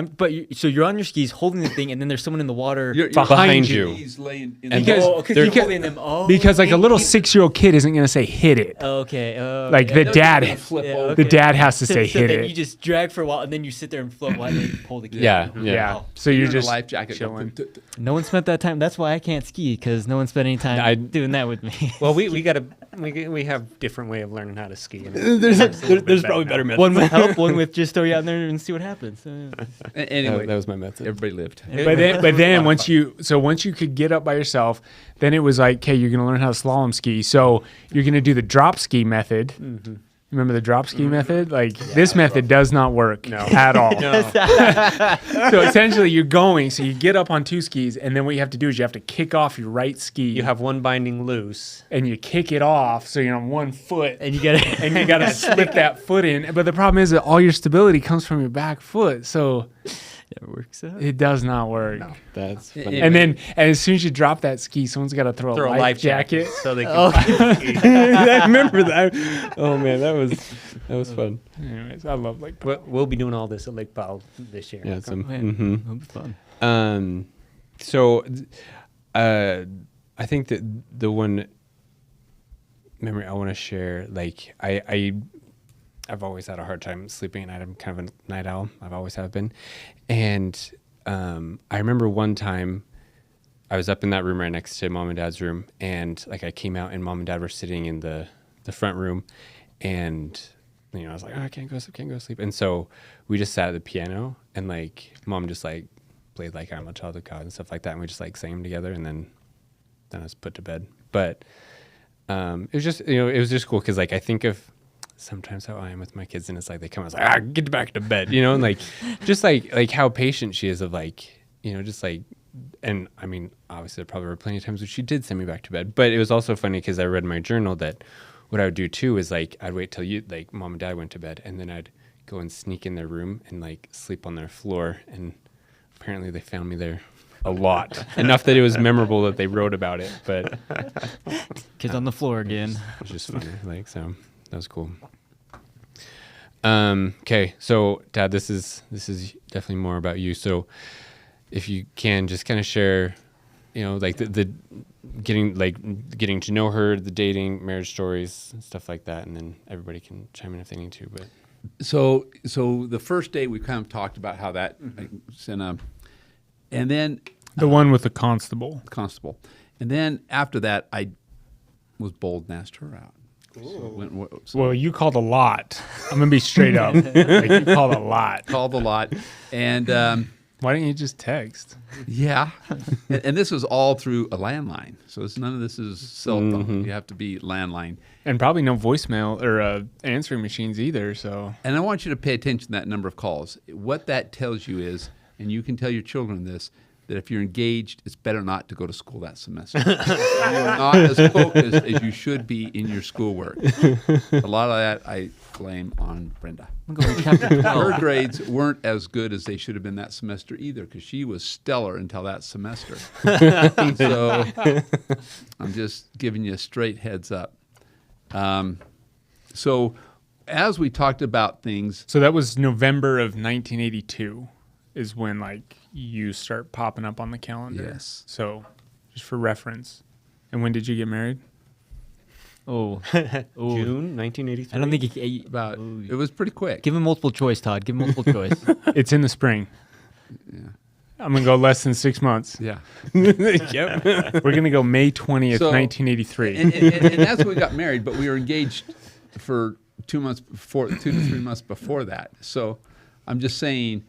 you're on your skis holding the thing, and then there's someone in the water. you're Behind you. He's laying in And the Because- Oh, because they're- you're holding them. Oh, Because like a little 6-year-old kid isn't going to say hit it. Okay. Like okay. the dad, flip Yeah, over. the dad has to So- say so hit then it. You just drag for a while, and then you sit there and float while they pull the kid. Yeah, yeah. So You're you're in a just life jacket. chilling. No one spent that time. That's why I can't ski, because no one spent any time doing that with me. Well, we have different way of learning how to ski. And there's probably better methods. One with help, one with just throw you out there and see what happens. Anyway, That was my method. everybody lived. But then once you could get up by yourself, then it was like, okay, you're gonna learn how to slalom ski. So you're gonna do the drop ski method, Remember the drop ski method? Like this method does not work at all. No. So essentially you're going, so you get up on 2 skis, and then what you have to do is you have to kick off your right ski. You have one binding loose. and you kick it off so you're on 1 foot. And you get it. And you got to slip that foot in. But the problem is that all your stability comes from your back foot. So It works out. it does not work. That's It- funny. And then as soon as you drop that ski, someone's got to throw a life jacket. so they can. I remember that. Oh man, that was fun. Anyways, I love Lake We'll be doing all this at Lake Powell this year. Yeah, some. Man, that'll be fun. So, I think that the one memory I want to share, like I've always had a hard time sleeping at night. I'm kind of a night owl. I've always have been, and I remember one time I was up in that room right next to Mom and Dad's room, and like I came out and Mom and Dad were sitting in the front room, and I was like, oh, I can't go to sleep, and so we just sat at the piano, and like Mom just like played like I'm a child of God and stuff like that, and we just like sang them together, and then I was put to bed. But it was just it was just cool because like I think of sometimes how I am with my kids, and it's like they come out like get back to bed, and like just like how patient she is of like just like, and I mean obviously there probably were plenty of times where she did send me back to bed, but it was also funny because I read in my journal that what I would do too is like I'd wait till like Mom and Dad went to bed, and then I'd go and sneak in their room and like sleep on their floor, and apparently they found me there a lot, enough that it was memorable that they wrote about it, but Kids on the floor again. it was just funny. Like, so that was cool. Okay, so Dad, this is definitely more about you. So if you can just kind of share, like the getting to know her, the dating, marriage stories, and stuff like that, and then everybody can chime in if they need to. But So the first day we kind of talked about how that, and then The one with the constable. constable, and then after that I was bold and asked her out. Well, you called a lot. I'm going to be straight up. Like, you called a lot. Called a lot, and Why didn't you just text? yeah, and this was all through a landline. So none of this is cell phone. You have to be landline. And probably no voicemail or answering machines either. So And I want you to pay attention to that number of calls. What that tells you is, and you can tell your children this, that if you're engaged, it's better not to go to school that semester. You're not as focused as you should be in your schoolwork. A lot of that I blame on Brenda. I'm going to chapter 12. Her grades weren't as good as they should have been that semester either, because she was stellar until that semester. So I'm just giving you a straight heads up. So as we talked about things, So that was November of 1982 is when like you start popping up on the calendar. Yes. So just for reference. And when did you get married? Oh. June 1983. I don't think he. it was pretty quick. Give him multiple choice, Todd. Give him multiple choice. It's in the spring. I'm going to go less than 6 months. Yeah. yep. We're going to go May 20th, So- 1983. And that's when we got married, but we were engaged for 2 to 3 months before that. So I'm just saying,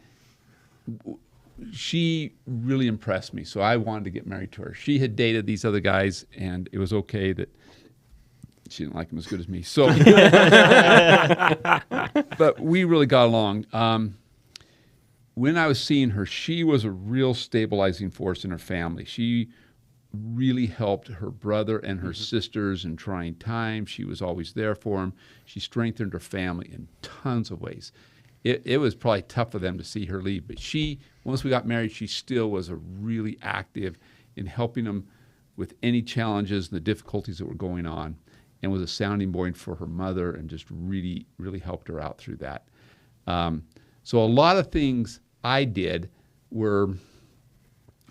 she really impressed me. So I wanted to get married to her. She had dated these other guys, and it was okay that she didn't like them as good as me. So, but we really got along. When I was seeing her, she was a real stabilizing force in her family. She really helped her brother and her sisters in trying times. She was always there for them. She strengthened her family in tons of ways. It was probably tough for them to see her leave, but once we got married, she still was a really active in helping them with any challenges and the difficulties that were going on, and was a sounding board for her mother, and just really, really helped her out through that. So a lot of things I did were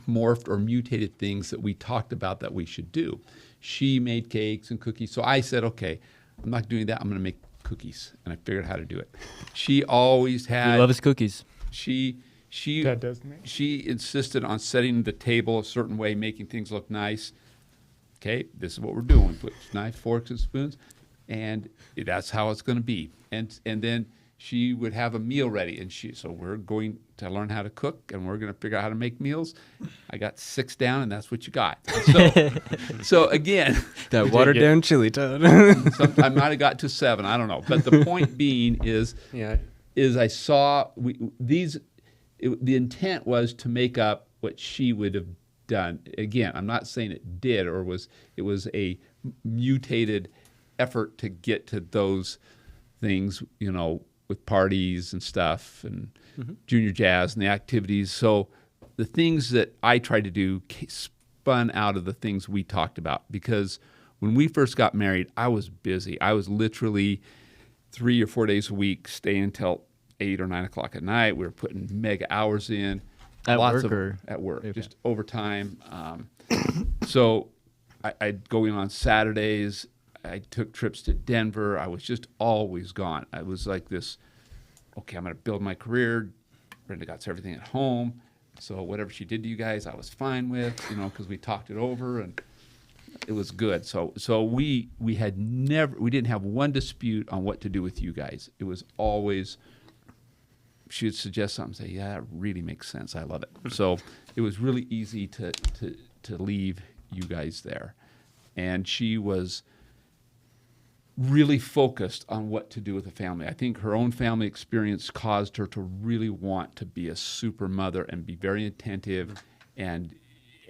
morphed or mutated things that we talked about that we should do. She made cakes and cookies, so I said, okay, I'm not doing that. I'm going to make cookies, and I figured out how to do it. She always had. He loves his cookies. She That doesn't make she insisted on setting the table a certain way, making things look nice. Okay, this is what we're doing. Put knife, forks, and spoons, and that's how it's going to be. And then she would have a meal ready, and so we're going to learn how to cook, and we're going to figure out how to make meals. I got 6 down, and that's what you got. So again, That watered down chili toad. I might have got to 7. I don't know. But the point being is I saw the intent was to make up what she would have done. Again, I'm not saying it did or it was a mutated effort to get to those things, with parties and stuff and junior jazz and the activities. So the things that I tried to do spun out of the things we talked about, because when we first got married, I was busy. I was literally 3 or 4 days a week staying until 8 or 9 o'clock at night. We were putting mega hours in. At lots work of, or? At work, Okay. just overtime. So I'd go in on Saturdays. I took trips to Denver. I was just always gone. I was like this, okay, I'm going to build my career. Brenda got everything at home. So whatever she did to you guys, I was fine with, because we talked it over and it was good. So we didn't have one dispute on what to do with you guys. It was always, she would suggest something, say, yeah, that really makes sense. I love it. So it was really easy to leave you guys there. And she was really focused on what to do with the family. I think her own family experience caused her to really want to be a super mother and be very attentive, and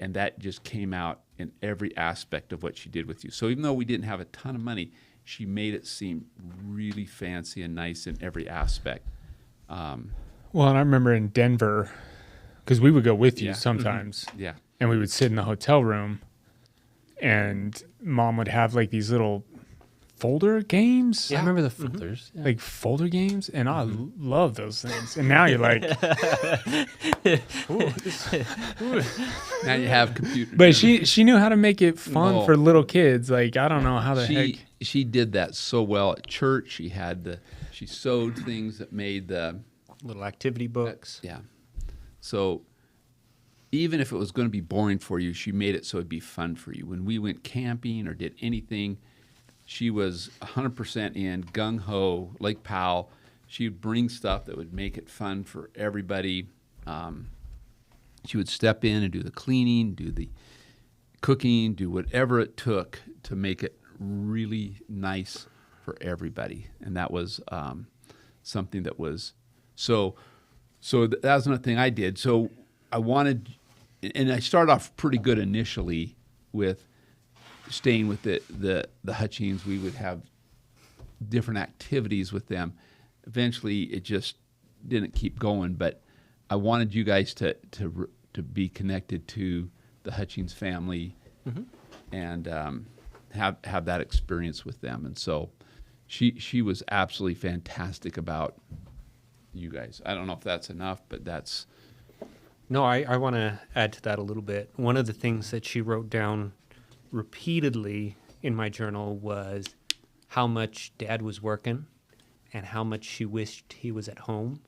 that just came out in every aspect of what she did with you. So even though we didn't have a ton of money, she made it seem really fancy and nice in every aspect. Well, and I remember in Denver, because we would go with you Yeah. sometimes, Yeah. and we would sit in the hotel room, and Mom would have like these little folder games. I remember the folders. Yeah. Like folder games, and I love those things. And now you're like, Now you have computer. but she knew how to make it fun Oh. for little kids. Like, I don't know how the heck. She did that so well at church. She sewed things that made the Little activity books. yeah. So even if it was going to be boring for you, she made it so it'd be fun for you. When we went camping or did anything, she was 100% in, gung-ho, Lake Powell. She would bring stuff that would make it fun for everybody. She would step in and do the cleaning, do the cooking, do whatever it took to make it really nice for everybody. And that was something that was so that was another thing I did. So I wanted, and I started off pretty good initially with staying with the Hutchings. We would have different activities with them. Eventually, it just didn't keep going. But I wanted you guys to be connected to the Hutchings family and have that experience with them. And so she was absolutely fantastic about you guys. I don't know if that's enough, but that's. No, I want to add to that a little bit. One of the things that she wrote down repeatedly in my journal was how much Dad was working and how much she wished he was at home.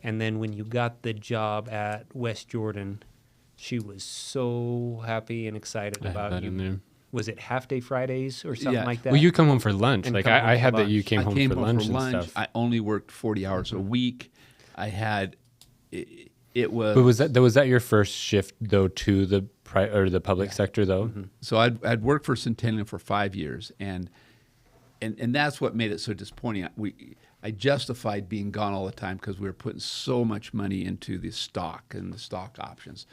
And then when you got the job at West Jordan, she was so happy and excited I had about that you. in there. Was it half day Fridays or something Yeah. like that? Well, you come home for lunch. And Like come home I for had that you lunch. came I home came for home lunch for and lunch. stuff. I only worked 40 hours a week. I had it was. But was that your first shift though to the the public sector though? So I'd worked for Centennial for 5 years, and that's what made it so disappointing. I justified being gone all the time because we were putting so much money into the stock and the stock options.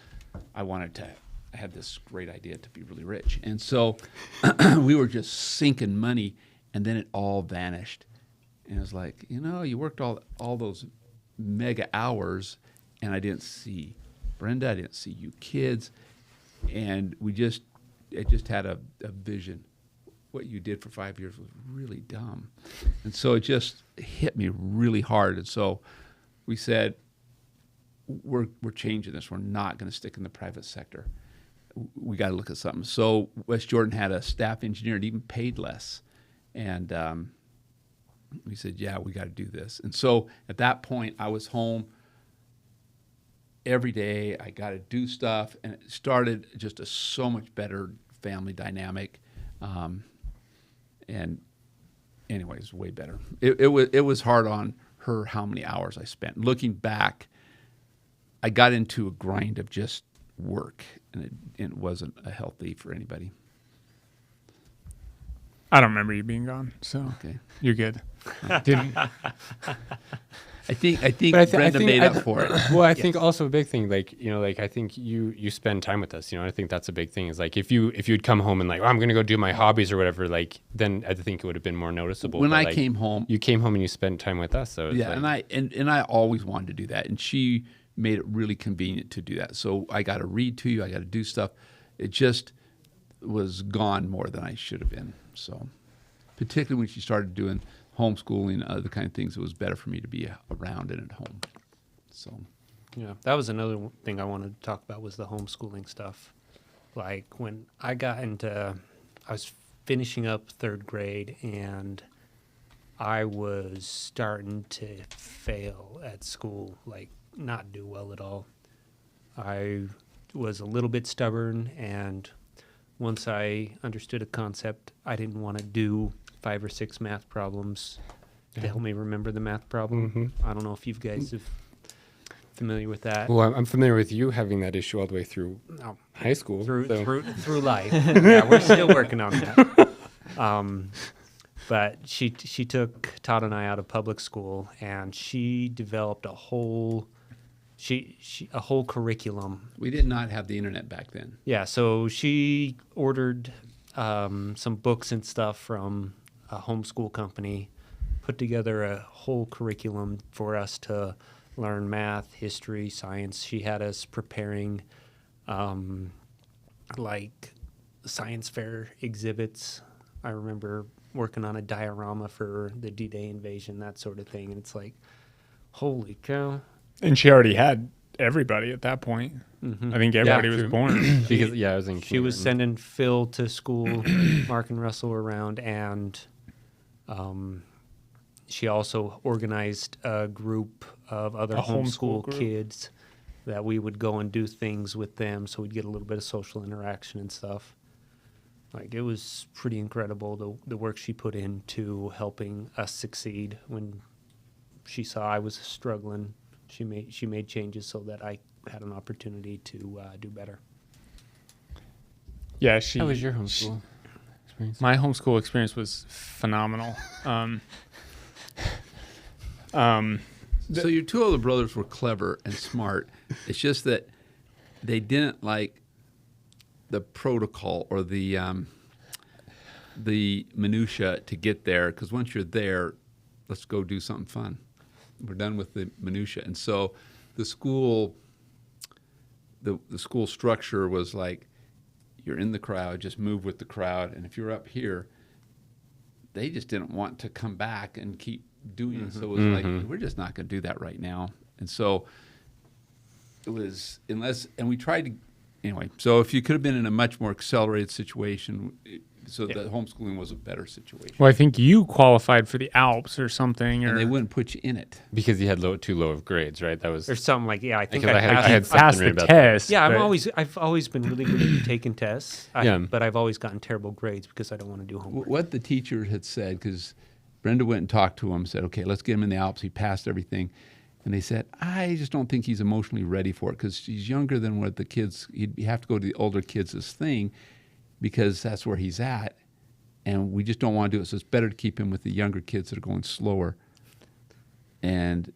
I had this great idea to be really rich, and so we were just sinking money, and then it all vanished. And it was like, you worked all those mega hours, and I didn't see Brenda, I didn't see you kids. And I just had a vision. What you did for 5 years was really dumb. And so it just hit me really hard. And so we said, we're changing this. We're not going to stick in the private sector. We got to look at something. So West Jordan had a staff engineer and even paid less. And we said, yeah, we got to do this. And so at that point, I was home every day. I got to do stuff, and it started just a so much better family dynamic. And anyways, way better. It was hard on her how many hours I spent. Looking back, I got into a grind of just work, and it wasn't healthy for anybody. I don't remember you being gone, so Okay. you're good. Didn't. I think But Brenda made up for it. Well, I think also a big thing, like, you know, like I think you spend time with us, you know. I think that's a big thing. Is like if you'd come home and like, oh, I'm gonna go do my hobbies or whatever, like then I think it would have been more noticeable. When But, I like, came home, you came home and you spent time with us. So it's yeah, like, and I always wanted to do that, and she made it really convenient to do that. So I got to read to you, I got to do stuff. It just was gone more than I should have been. So, particularly when she started doing homeschooling, other kind of things, it was better for me to be around and at home. So, Yeah, that was another thing I wanted to talk about was the homeschooling stuff. Like when I was finishing up 3rd grade and I was starting to fail at school, like not do well at all. I was a little bit stubborn, and once I understood a concept, I didn't want to do 5 or 6 math problems to help me remember the math problem. I don't know if you guys are familiar with that. well, I'm familiar with you having that issue all the way through No, high school. through so. through life. Yeah, we're still working on that. But she took Todd and I out of public school, and she developed a whole a whole curriculum. we did not have the internet back then. Yeah, so she ordered some books and stuff from a homeschool company, put together a whole curriculum for us to learn math, history, science. She had us preparing like science fair exhibits. I remember working on a diorama for the D-Day invasion, that sort of thing. And it's like, holy cow. And she already had everybody at that point. I think everybody was true. born. Because I was in She was kindergarten. sending Phil to school, Mark and Russell were around, and she also organized a group of other A homeschool homeschool group. kids that we would go and do things with them, so we'd get a little bit of social interaction and stuff. Like, it was pretty incredible, the work she put into helping us succeed. When she saw I was struggling, she made changes so that I had an opportunity to do better. Yeah, How was your homeschool experience? My homeschool experience was phenomenal. So your 2 older brothers were clever and smart. It's just that they didn't like the protocol or the minutia to get there. Because once you're there, let's go do something fun. We're done with the minutia. And so the school, the school structure was like, you're in the crowd, just move with the crowd. And if you're up here, they just didn't want to come back and keep doing it. So it was like, we're just not going to do that right now. And so it was, and we tried to, anyway, so if you could have been in a much more accelerated situation, the homeschooling was a better situation. Well, I think you qualified for the Alps or something. And Or they wouldn't put you in it. Because you had too low of grades, right? That was Or something like, yeah, I think Because I I passed. had something passed right the about that. test. Yeah, but I've always been really good at taking tests. Yeah. But I've always gotten terrible grades because I don't want to do homework. What the teacher had said, because Brenda went and talked to him, said, okay, let's get him in the Alps. He passed everything. And they said, I just don't think he's emotionally ready for it because he's younger than what the kids, he'd have to go to the older kids' thing because that's where he's at. And we just don't want to do it. So it's better to keep him with the younger kids that are going slower. And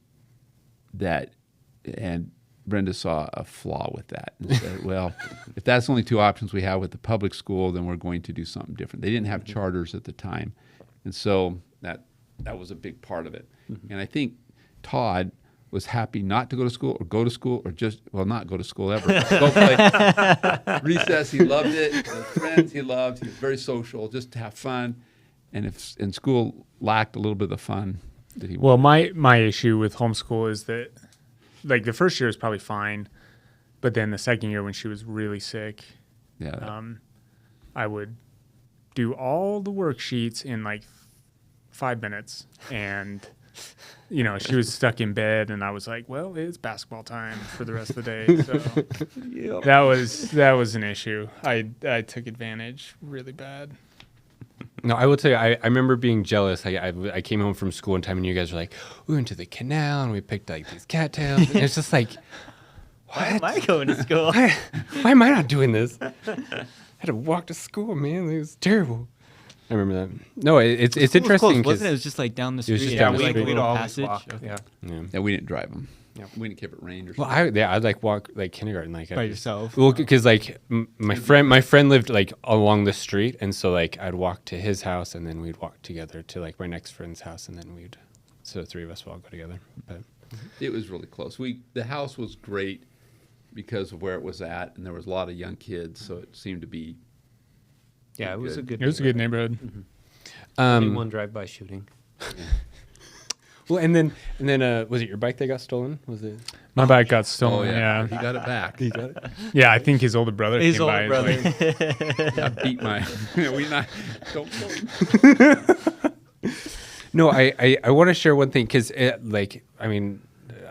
Brenda saw a flaw with that and said, well, if that's only 2 options we have with the public school, then we're going to do something different. They didn't have charters at the time. And so that was a big part of it. And I think Todd was happy not to go to school or just, well, not go to school ever. Go play recess. He loved it. The friends he loved. He was very social, just to have fun. And if in school lacked a little bit of the fun that he Well, my issue with homeschool is that, like, the first year was probably fine, but then the second year when she was really sick, I would do all the worksheets in like 5 minutes, and she was stuck in bed, and I was like, well, it's basketball time for the rest of the day. So that was an issue. I took advantage really bad. No, I will tell you, I remember being jealous. I came home from school one time and you guys were like, we went to the canal and we picked like these cattails. And it's just like, Why am I going to school? why am I not doing this? I had to walk to school, man. It was terrible. I remember that. No, it's School was interesting close, because wasn't it? It was just like down the was street. just and down it the was street. like a We'd little always passage. walk. Yeah. Yeah, we didn't drive them. Yep. We didn't keep it rained or Well, something. I'd like walk like kindergarten like By yourself. Well, because like my friend lived like along the street, and so like I'd walk to his house, and then we'd walk together to like my next friend's house, and then so the three of us would all go together. But It was really close. The house was great because of where it was at, and there was a lot of young kids, so it seemed to be. Yeah, it was a Good. good. It was a good neighborhood. Only one drive-by shooting. well, and then was it your bike that got stolen? Was it? My bike got Oh stolen. yeah, Yeah. he got it back. Yeah, I think his older brother His came by. older and was brother. like, I beat my. We not don't. Kill him. No, I want to share one thing because like I mean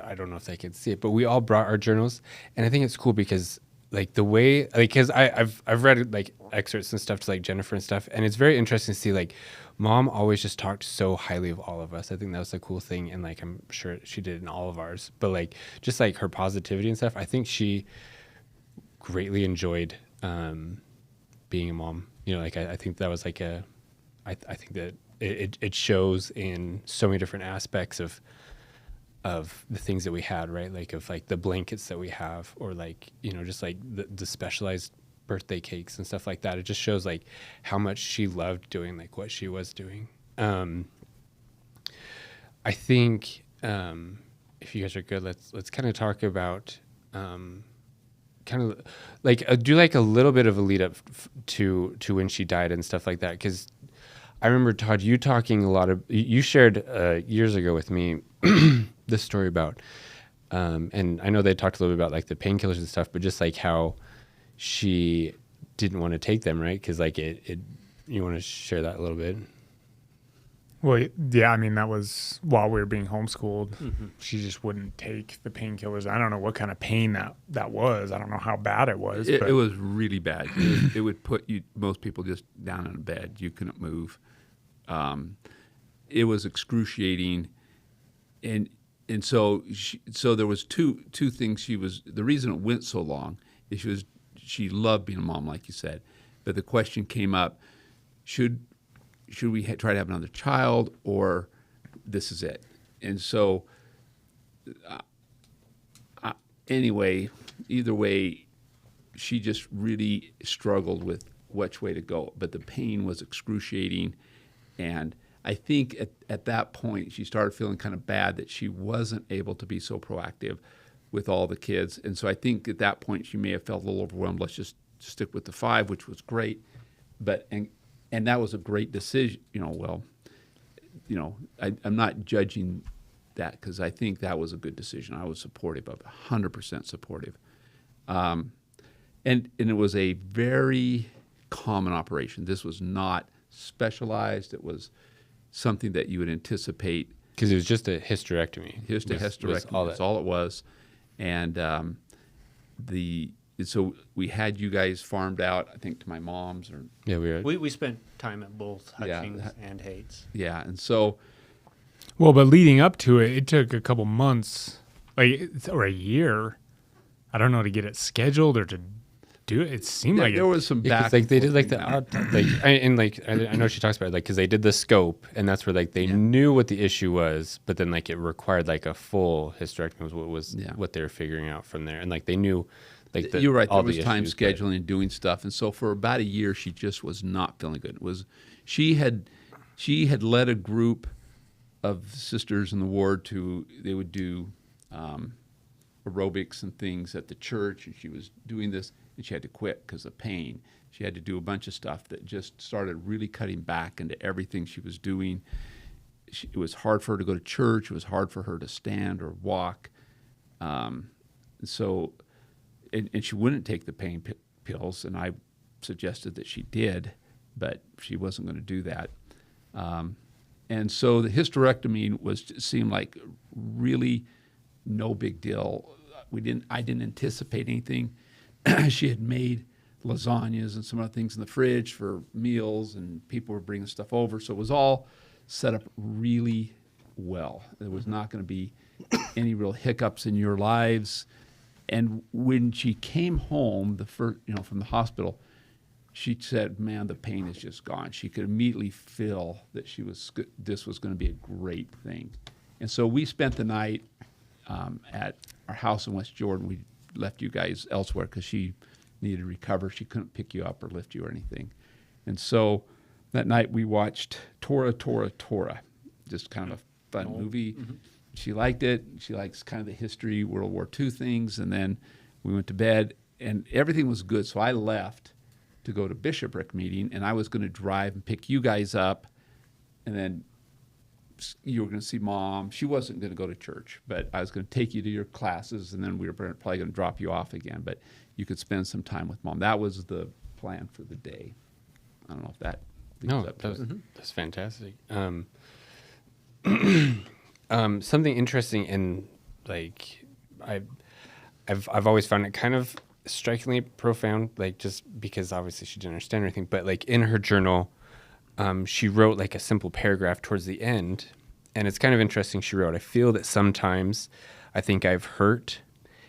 I don't know if they can see it, but we all brought our journals, and I think it's cool because like the way like because I've read like excerpts and stuff to like Jennifer and stuff, and it's very interesting to see like Mom always just talked so highly of all of us. I think that was a cool thing, and like I'm sure she did in all of ours, but like just like her positivity and stuff. I think she greatly enjoyed being a mom. You know, like I think that was like I think that it shows in so many different aspects of the things that we had, right? Like of like the blankets that we have, or like, you know, just like the specialized birthday cakes and stuff like that. It just shows like how much she loved doing like what she was doing. I think if you guys are good, let's kind of talk about kind of like do like a little bit of a lead up to when she died and stuff like that, because I remember, Todd, you talking a lot of, you shared years ago with me this story about, and I know they talked a little bit about like the painkillers and stuff, but just like how she didn't want to take them, right? Because like you want to share that a little bit? well, yeah, I mean, that was while we were being homeschooled. She just wouldn't take the painkillers. I don't know what kind of pain that was. I don't know how bad it was. It, but it was really bad. It would put most people just down in a bed. You couldn't move. It was excruciating, and so there was two things. The reason it went so long is she loved being a mom, like you said, but the question came up: should we try to have another child, or this is it? And so anyway, either way, she just really struggled with which way to go. But the pain was excruciating. And I think at that point, she started feeling kind of bad that she wasn't able to be so proactive with all the kids. And so I think at that point, she may have felt a little overwhelmed. Let's just stick with the 5, which was great. But and that was a great decision. I'm not judging that, because I think that was a good decision. I was supportive of it, 100% supportive. And it was a very common operation. This was not specialized. It was something that you would anticipate. Because it was just a hysterectomy. Just a hysterectomy. That's all it was. And so we had you guys farmed out, I think, to my mom's. Yeah, We spent time at both Yeah. Hutchings and Haight's. Yeah, and so well, but leading up to it, it took a couple months, or a year. I don't know, to get it scheduled or to do it. It seemed like there was some Yeah, back. 'cause, like they did like and forth. I know she talks about it, like because they did the scope, and that's where like they knew what the issue was, but then like it required like a full hysterectomy was what they were figuring out from there, and like they knew like You're right. There all was the time issues, but- scheduling and doing stuff, and so for about a year, she just was not feeling good. She had led a group of sisters in the ward they would do aerobics and things at the church, and she was doing this, and she had to quit because of pain. She had to do a bunch of stuff that just started really cutting back into everything she was doing. It was hard for her to go to church. It was hard for her to stand or walk. So she wouldn't take the pain pills, and I suggested that she did, but she wasn't going to do that. And so the hysterectomy seemed like really no big deal. I didn't anticipate anything. She had made lasagnas and some other things in the fridge for meals, and people were bringing stuff over. So it was all set up really well. There was not going to be any real hiccups in your lives. And when she came home, from the hospital, she said, "Man, the pain is just gone." She could immediately feel that this was going to be a great thing. And so we spent the night at our house in West Jordan. We left you guys elsewhere because she needed to recover. She couldn't pick you up or lift you or anything. And so that night we watched Tora, Tora, Tora, just kind of a fun movie. Mm-hmm. She liked it. She likes kind of the history, World War II things. And then we went to bed, and everything was good. So I left to go to bishopric meeting, and I was going to drive and pick you guys up, and then you were going to see Mom. She wasn't going to go to church, but I was going to take you to your classes, and then we were probably going to drop you off again, but you could spend some time with Mom. That was the plan for the day. I don't know if that leads up to it. That's fantastic. Something interesting, and like I've always found it kind of strikingly profound, like just because obviously she didn't understand anything, but like in her journal, she wrote like a simple paragraph towards the end, and it's kind of interesting. She wrote, "I feel that sometimes I think I've hurt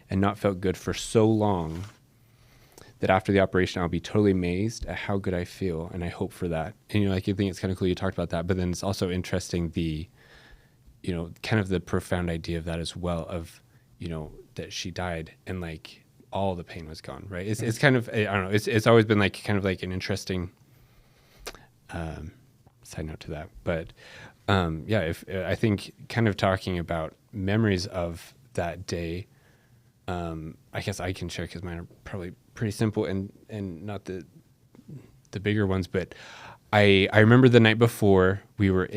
and not felt good for so long that after the operation I'll be totally amazed at how good I feel, and I hope for that." And like you think it's kind of cool you talked about that, but then it's also interesting kind of the profound idea of that as well, of that she died and like all the pain was gone, right? It's kind of, I don't know, it's always been like kind of like an interesting side note to that. But if I think kind of talking about memories of that day, I guess I can share because mine are probably pretty simple and not the bigger ones. But I remember the night before we were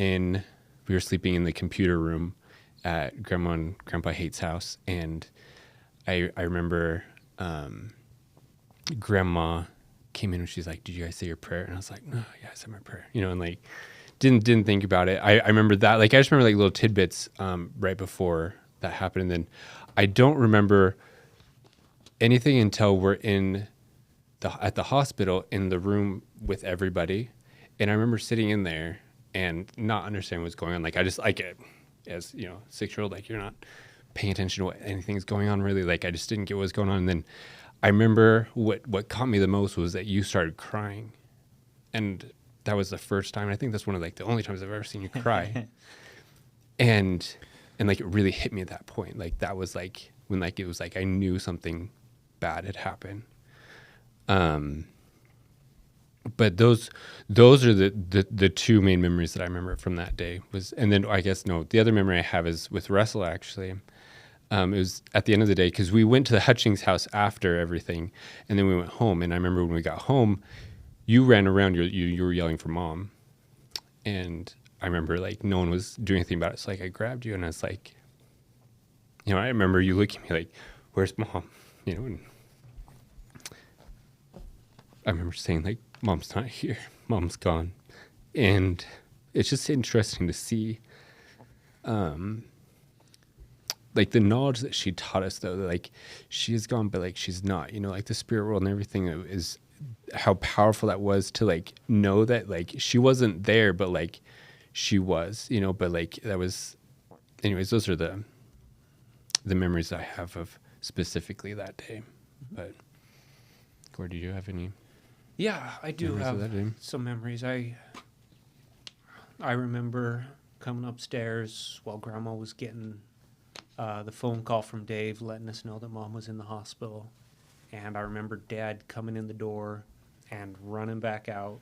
sleeping in the computer room at Grandma and Grandpa Haight's house, and I remember Grandma came in and she's like, "Did you guys say your prayer?" And I was like, "No, yeah, I said my prayer," and like didn't think about it. I remember that, like I just remember like little tidbits right before that happened, and then I don't remember anything until we're at the hospital in the room with everybody, and I remember sitting in there and not understanding what's going on. Like I just like it as 6-year-old, like you're not paying attention to what anything's going on really. Like I just didn't get what was going on. And then I remember what caught me the most was that you started crying, and that was the first time. And I think that's one of like the only times I've ever seen you cry. and like it really hit me at that point. Like that was like when like it was like I knew something bad had happened. But those are the two main memories that I remember from that day. And then I guess the other memory I have is with Russell actually. It was at the end of the day because we went to the Hutching's house after everything, and then we went home. And I remember when we got home, you ran around, you were yelling for Mom, and I remember like no one was doing anything about it. So like I grabbed you and I was like, I remember you looking at me like, "Where's Mom?" And I remember saying like, "Mom's not here. Mom's gone." And it's just interesting to see like the knowledge that she taught us, though, that like she is gone, but like she's not, like the spirit world and everything is how powerful that was to like know that like she wasn't there, but like she was, but like that was, anyways, those are the memories I have of specifically that day. But Gord, do you have any? Yeah, I do have some memories. I remember coming upstairs while Grandma was getting the phone call from Dave letting us know that Mom was in the hospital. And I remember Dad coming in the door and running back out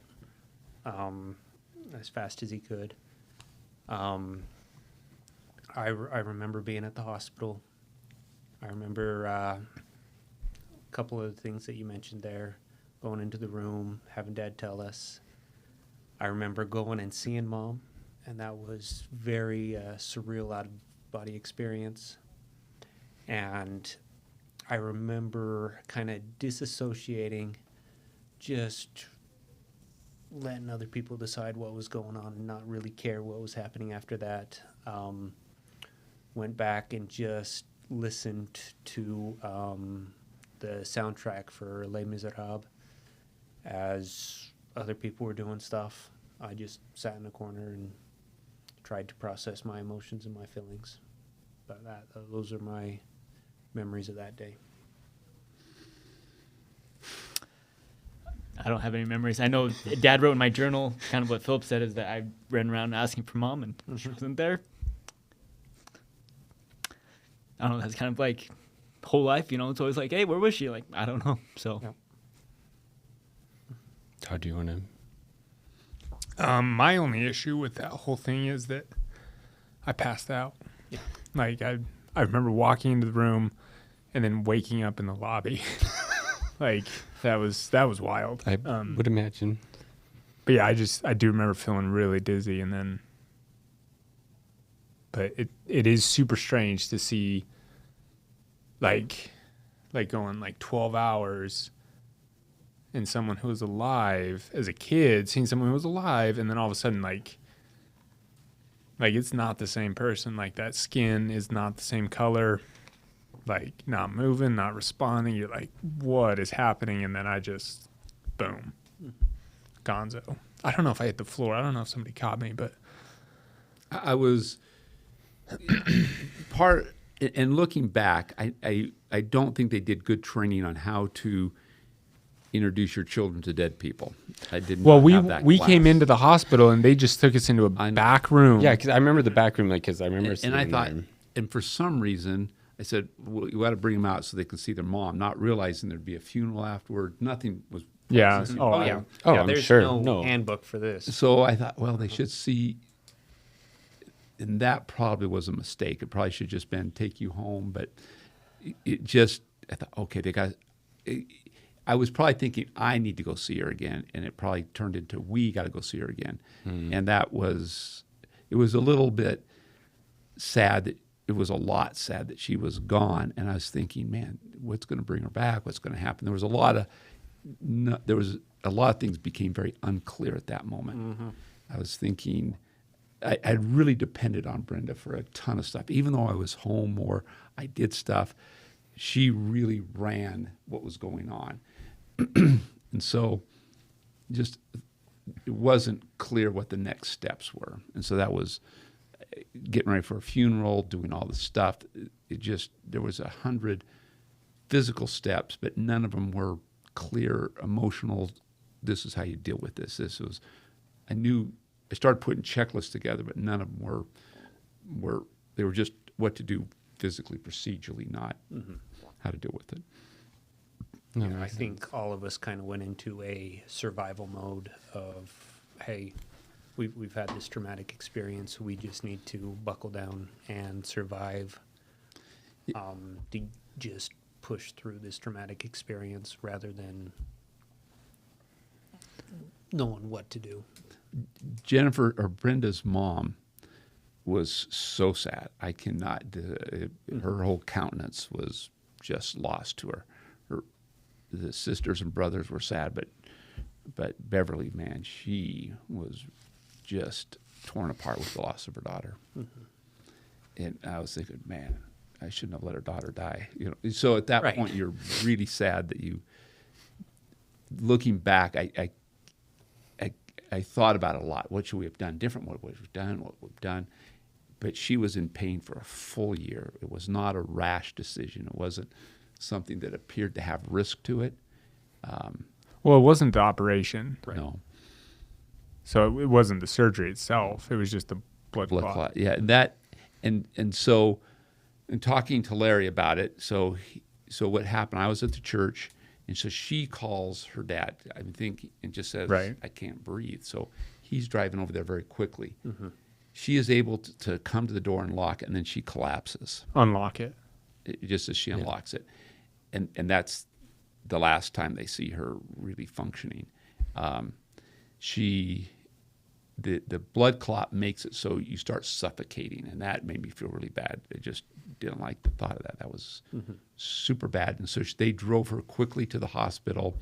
as fast as he could. I remember being at the hospital. I remember a couple of the things that you mentioned there. Going into the room, having Dad tell us. I remember going and seeing Mom, and that was very surreal, out-of-body experience. And I remember kind of disassociating, just letting other people decide what was going on and not really care what was happening after that. Went back and just listened to the soundtrack for Les Miserables. As other people were doing stuff, I just sat in a corner and tried to process my emotions and my feelings. But those are my memories of that day. I don't have any memories. I know Dad wrote in my journal, kind of what Philip said, is that I ran around asking for Mom and she wasn't there. I don't know, that's kind of like whole life, you know. It's always like, hey, where was she? Like, I don't know. So, Yeah. How do you want to? My only issue with that whole thing is that I passed out. Yeah. Like I remember walking into the room and then waking up in the lobby. Like that was wild. I would imagine. But yeah, I do remember feeling really dizzy, and then. But it is super strange to see. Like going like 12 hours. And someone who was alive as a kid, seeing someone who was alive, and then all of a sudden, like it's not the same person. Like that skin is not the same color, like not moving, not responding. You're like, what is happening? And then I just, boom, gonzo. I don't know if I hit the floor. I don't know if somebody caught me, but I was and looking back, I don't think they did good training on how to introduce your children to dead people. I didn't. well, have that we class. came into the hospital and they just took us into a back room. Yeah, because I remember the back room, like, because I remember. And I sitting thought, there. and for some reason, I said, well, you got to bring them out so they can see their mom, not realizing there'd be a funeral afterward. Nothing was. Yeah. Oh, yeah. Oh, yeah, I'm there's sure. no No. handbook for this. So I thought, well, they should see. And that probably was a mistake. It probably should have just been take you home. But it just, I thought, okay, they got. I was probably thinking I need to go see her again, and it probably turned into we got to go see her again, and it was a little bit sad that it was a lot sad that she was gone, and I was thinking, man, what's going to bring her back? What's going to happen? There was a lot of things became very unclear at that moment. I was thinking, I really depended on Brenda for a ton of stuff, even though I was home or I did stuff. She really ran what was going on. And so just it wasn't clear what the next steps were. And so that was getting ready for a funeral, doing all the stuff. There was 100 physical steps, but none of them were clear, emotional. This is how you deal with this. I started putting checklists together, but none of them they were just what to do physically, procedurally, not how to deal with it. No, I think all of us kind of went into a survival mode of, hey, we've had this traumatic experience. We just need to buckle down and survive to just push through this traumatic experience rather than knowing what to do. Jennifer or Brenda's mom was so sad. I cannot. Her whole countenance was just lost to her. The sisters and brothers were sad, but Beverly, man, she was just torn apart with the loss of her daughter. And I was thinking, man, I shouldn't have let her daughter die. So at that point, you're really sad that you. Looking back, I thought about it a lot. What should we have done different? What we've done. But she was in pain for a full year. It was not a rash decision. It wasn't something that appeared to have risk to it. Well, it wasn't the operation. No. So it wasn't the surgery itself. It was just the blood clot. Yeah, and so, in talking to Larry about it, so what happened? I was at the church, and so she calls her dad, I think, and just says, Right. I can't breathe. So he's driving over there very quickly. She is able to come to the door and lock it, and then she collapses. Unlock it. Just as she unlocks it. And that's the last time they see her really functioning. The blood clot makes it so you start suffocating, and that made me feel really bad. I just didn't like the thought of that. That was super bad. And so they drove her quickly to the hospital,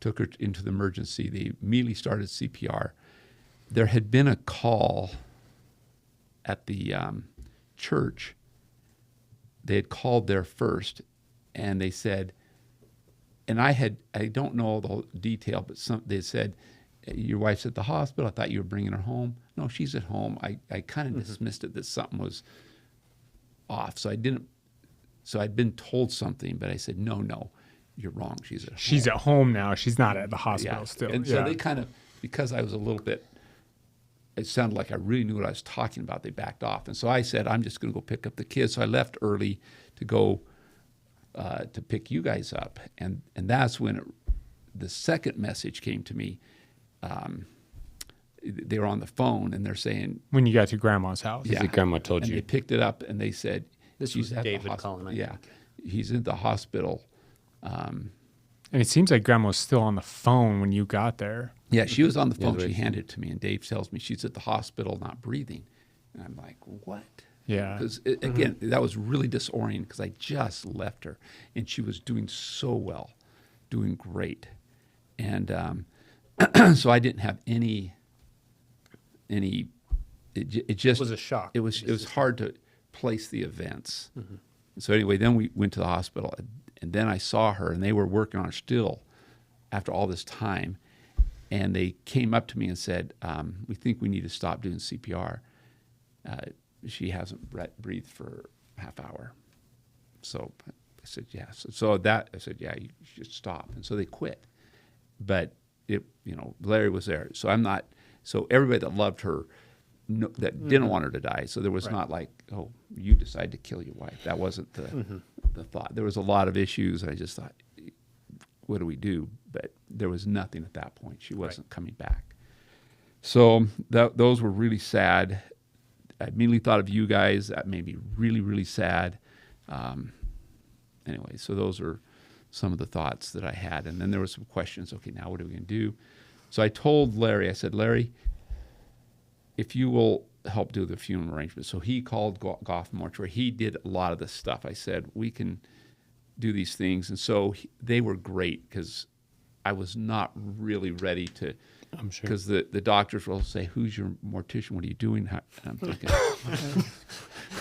took her into the emergency. They immediately started CPR. There had been a call at the church. They had called there first, and they said, and I don't know all the whole detail, but they said, your wife's at the hospital. I thought you were bringing her home. No, she's at home. I kind of dismissed it that something was off. So I didn't. So I'd been told something, but I said, no, you're wrong. She's at home. She's at home now. She's not at the hospital still. And so they kind of, because I was a little bit, it sounded like I really knew what I was talking about, they backed off. And so I said, I'm just going to go pick up the kids. So I left early to go to pick you guys up. And that's when the second message came to me. They were on the phone, and they're saying, when you got to grandma's house. yeah. The grandma told and you. they picked it up, and they said, This she's was at the David calling, I Yeah, think. he's in the hospital. And it seems like grandma was still on the phone when you got there. Yeah, she was on the phone. the way She she- handed it to me, and Dave tells me she's at the hospital, not breathing. And I'm like, what? Yeah. Because, again, that was really disorienting because I just left her, and she was doing so well, doing great. And so I didn't have any it just was a shock. It was hard to place the events. So anyway, then we went to the hospital, and then I saw her, and they were working on her still after all this time. And they came up to me and said, we think we need to stop doing CPR. She hasn't breathed for a half hour. So I said, yes. So that, I said, yeah, you should stop. And so they quit. But, Larry was there. So so everybody that loved her, that didn't want her to die. So there was not like, oh, you decide to kill your wife. That wasn't the thought. There was a lot of issues. I just thought, what do we do? But there was nothing at that point. She wasn't coming back. So those were really sad. I immediately thought of you guys. That made me really, really sad. Anyway, so those are some of the thoughts that I had. And then there were some questions. Okay, now what are we going to do? So I told Larry, I said, Larry, if you will help do the funeral arrangements. So he called Goff Mortuary. He did a lot of this stuff. I said, we can do these things. And so they were great because I was not really ready to, I'm sure. because the doctors will say, who's your mortician? What are you doing? And I'm thinking,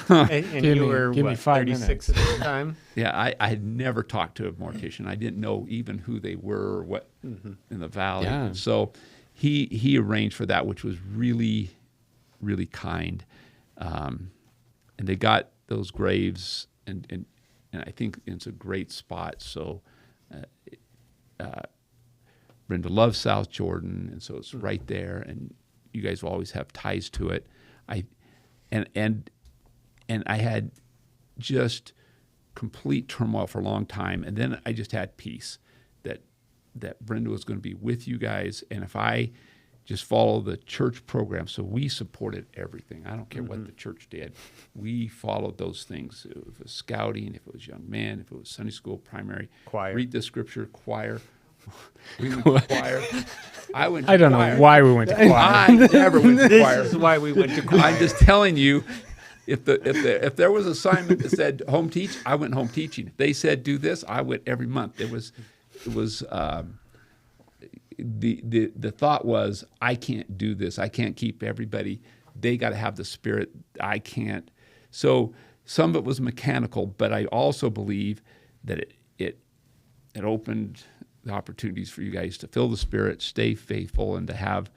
And Give you me- were, give me what, 5 36 at the time? yeah, I had never talked to a mortician. I didn't know even who they were or what in the valley. Yeah. And so he arranged for that, which was really, really kind. And they got those graves, and I think it's a great spot. So Brenda loves South Jordan, and so it's right there, and you guys will always have ties to it. And I had just complete turmoil for a long time, and then I just had peace that Brenda was going to be with you guys, and if I just follow the church program, so we supported everything. I don't care what the church did. We followed those things. If it was scouting, if it was young men, if it was Sunday school, primary, Choir. read the scripture, choir. We went to choir. I went to I don't choir. know why we went to choir. I never went to choir. This is why we went to choir. I'm just telling you, if there was an assignment that said home teach, I went home teaching. If they said do this, I went every month. It was the thought was, I can't do this. I can't keep everybody. They got to have the spirit. I can't. So some of it was mechanical, but I also believe that it opened the opportunities for you guys to fill the spirit, stay faithful, and to have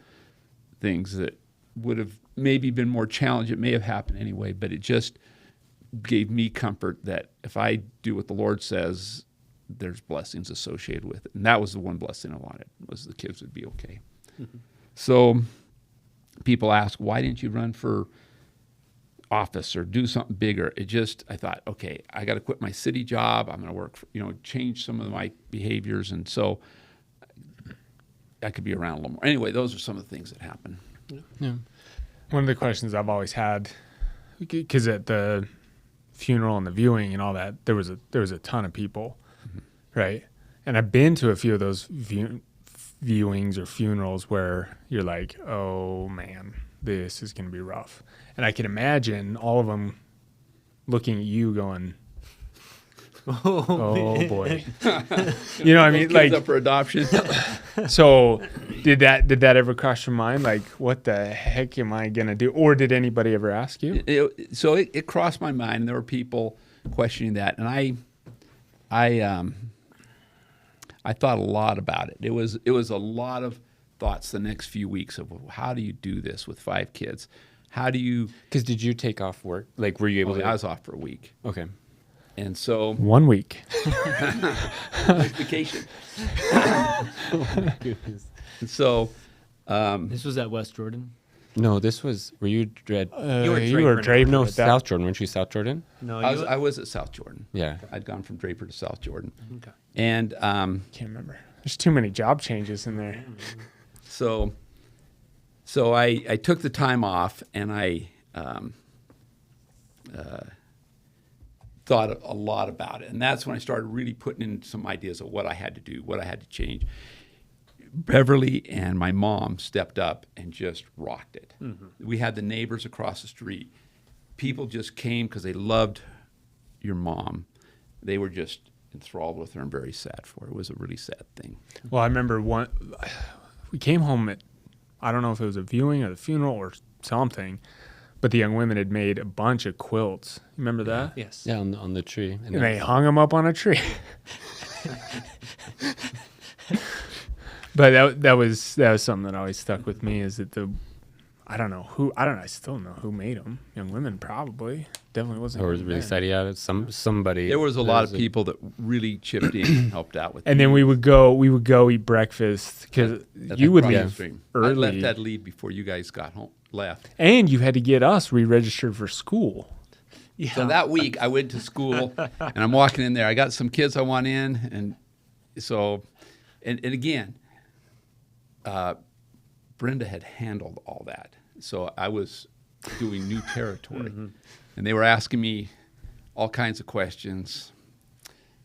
things that would have maybe been more challenging. It may have happened anyway, but it just gave me comfort that if I do what the Lord says, there's blessings associated with it. And that was the one blessing I wanted, was the kids would be okay. So people ask, why didn't you run for office or do something bigger? I thought, okay, I got to quit my city job. I'm going to work, change some of my behaviors. And so I could be around a little more. Anyway, those are some of the things that happened. Yeah. One of the questions I've always had, because at the funeral and the viewing and all that, there was a ton of people, right? And I've been to a few of those viewings or funerals where you're like, oh man, this is going to be rough. And I can imagine all of them looking at you going, oh boy. You know what I mean? Kids Like, up for adoption. so did that ever cross your mind? Like, what the heck am I going to do? Or did anybody ever ask you? It crossed my mind. There were people questioning that. And I thought a lot about it. It was a lot of thoughts the next few weeks of how do you do this with 5 kids? How do you? Because did you take off work? Like, were you able to? I was off for a week, Okay. and so 1 week. vacation. And so This was at West Jordan. No, this was. Were you dread? You were You were Draper. Draper. No, with that. South Jordan. Weren't you South Jordan? No, I was at South Jordan. Yeah. I'd gone from Draper to South Jordan, Okay. and Can't remember. There's too many job changes in there. so I took the time off, and I thought a lot about it, and that's when I started really putting in some ideas of what I had to do, what I had to change. Beverly and my mom stepped up and just rocked it. We had the neighbors across the street. People just came because they loved your mom. They were just enthralled with her and very sad for her. It was a really sad thing. Well, I remember we came home at, I don't know if it was a viewing or the funeral or something, but the young women had made a bunch of quilts. You remember that? Yes. Yeah, on the tree. And they hung them up on a tree. But that was something that always stuck with me, is that I still don't know who made them. Young women probably. Definitely wasn't. Or was young really men. excited at it. Somebody. There was a lot of people that really chipped in and helped out with And me. then we would go eat breakfast because At you that would crossing leave stream. early. I'd leave before you guys got home, left. And you had to get us re-registered for school. Yeah. So that week I went to school, and I'm walking in there. I got some kids I want in, and so, and again, Brenda had handled all that. So I was doing new territory, and they were asking me all kinds of questions.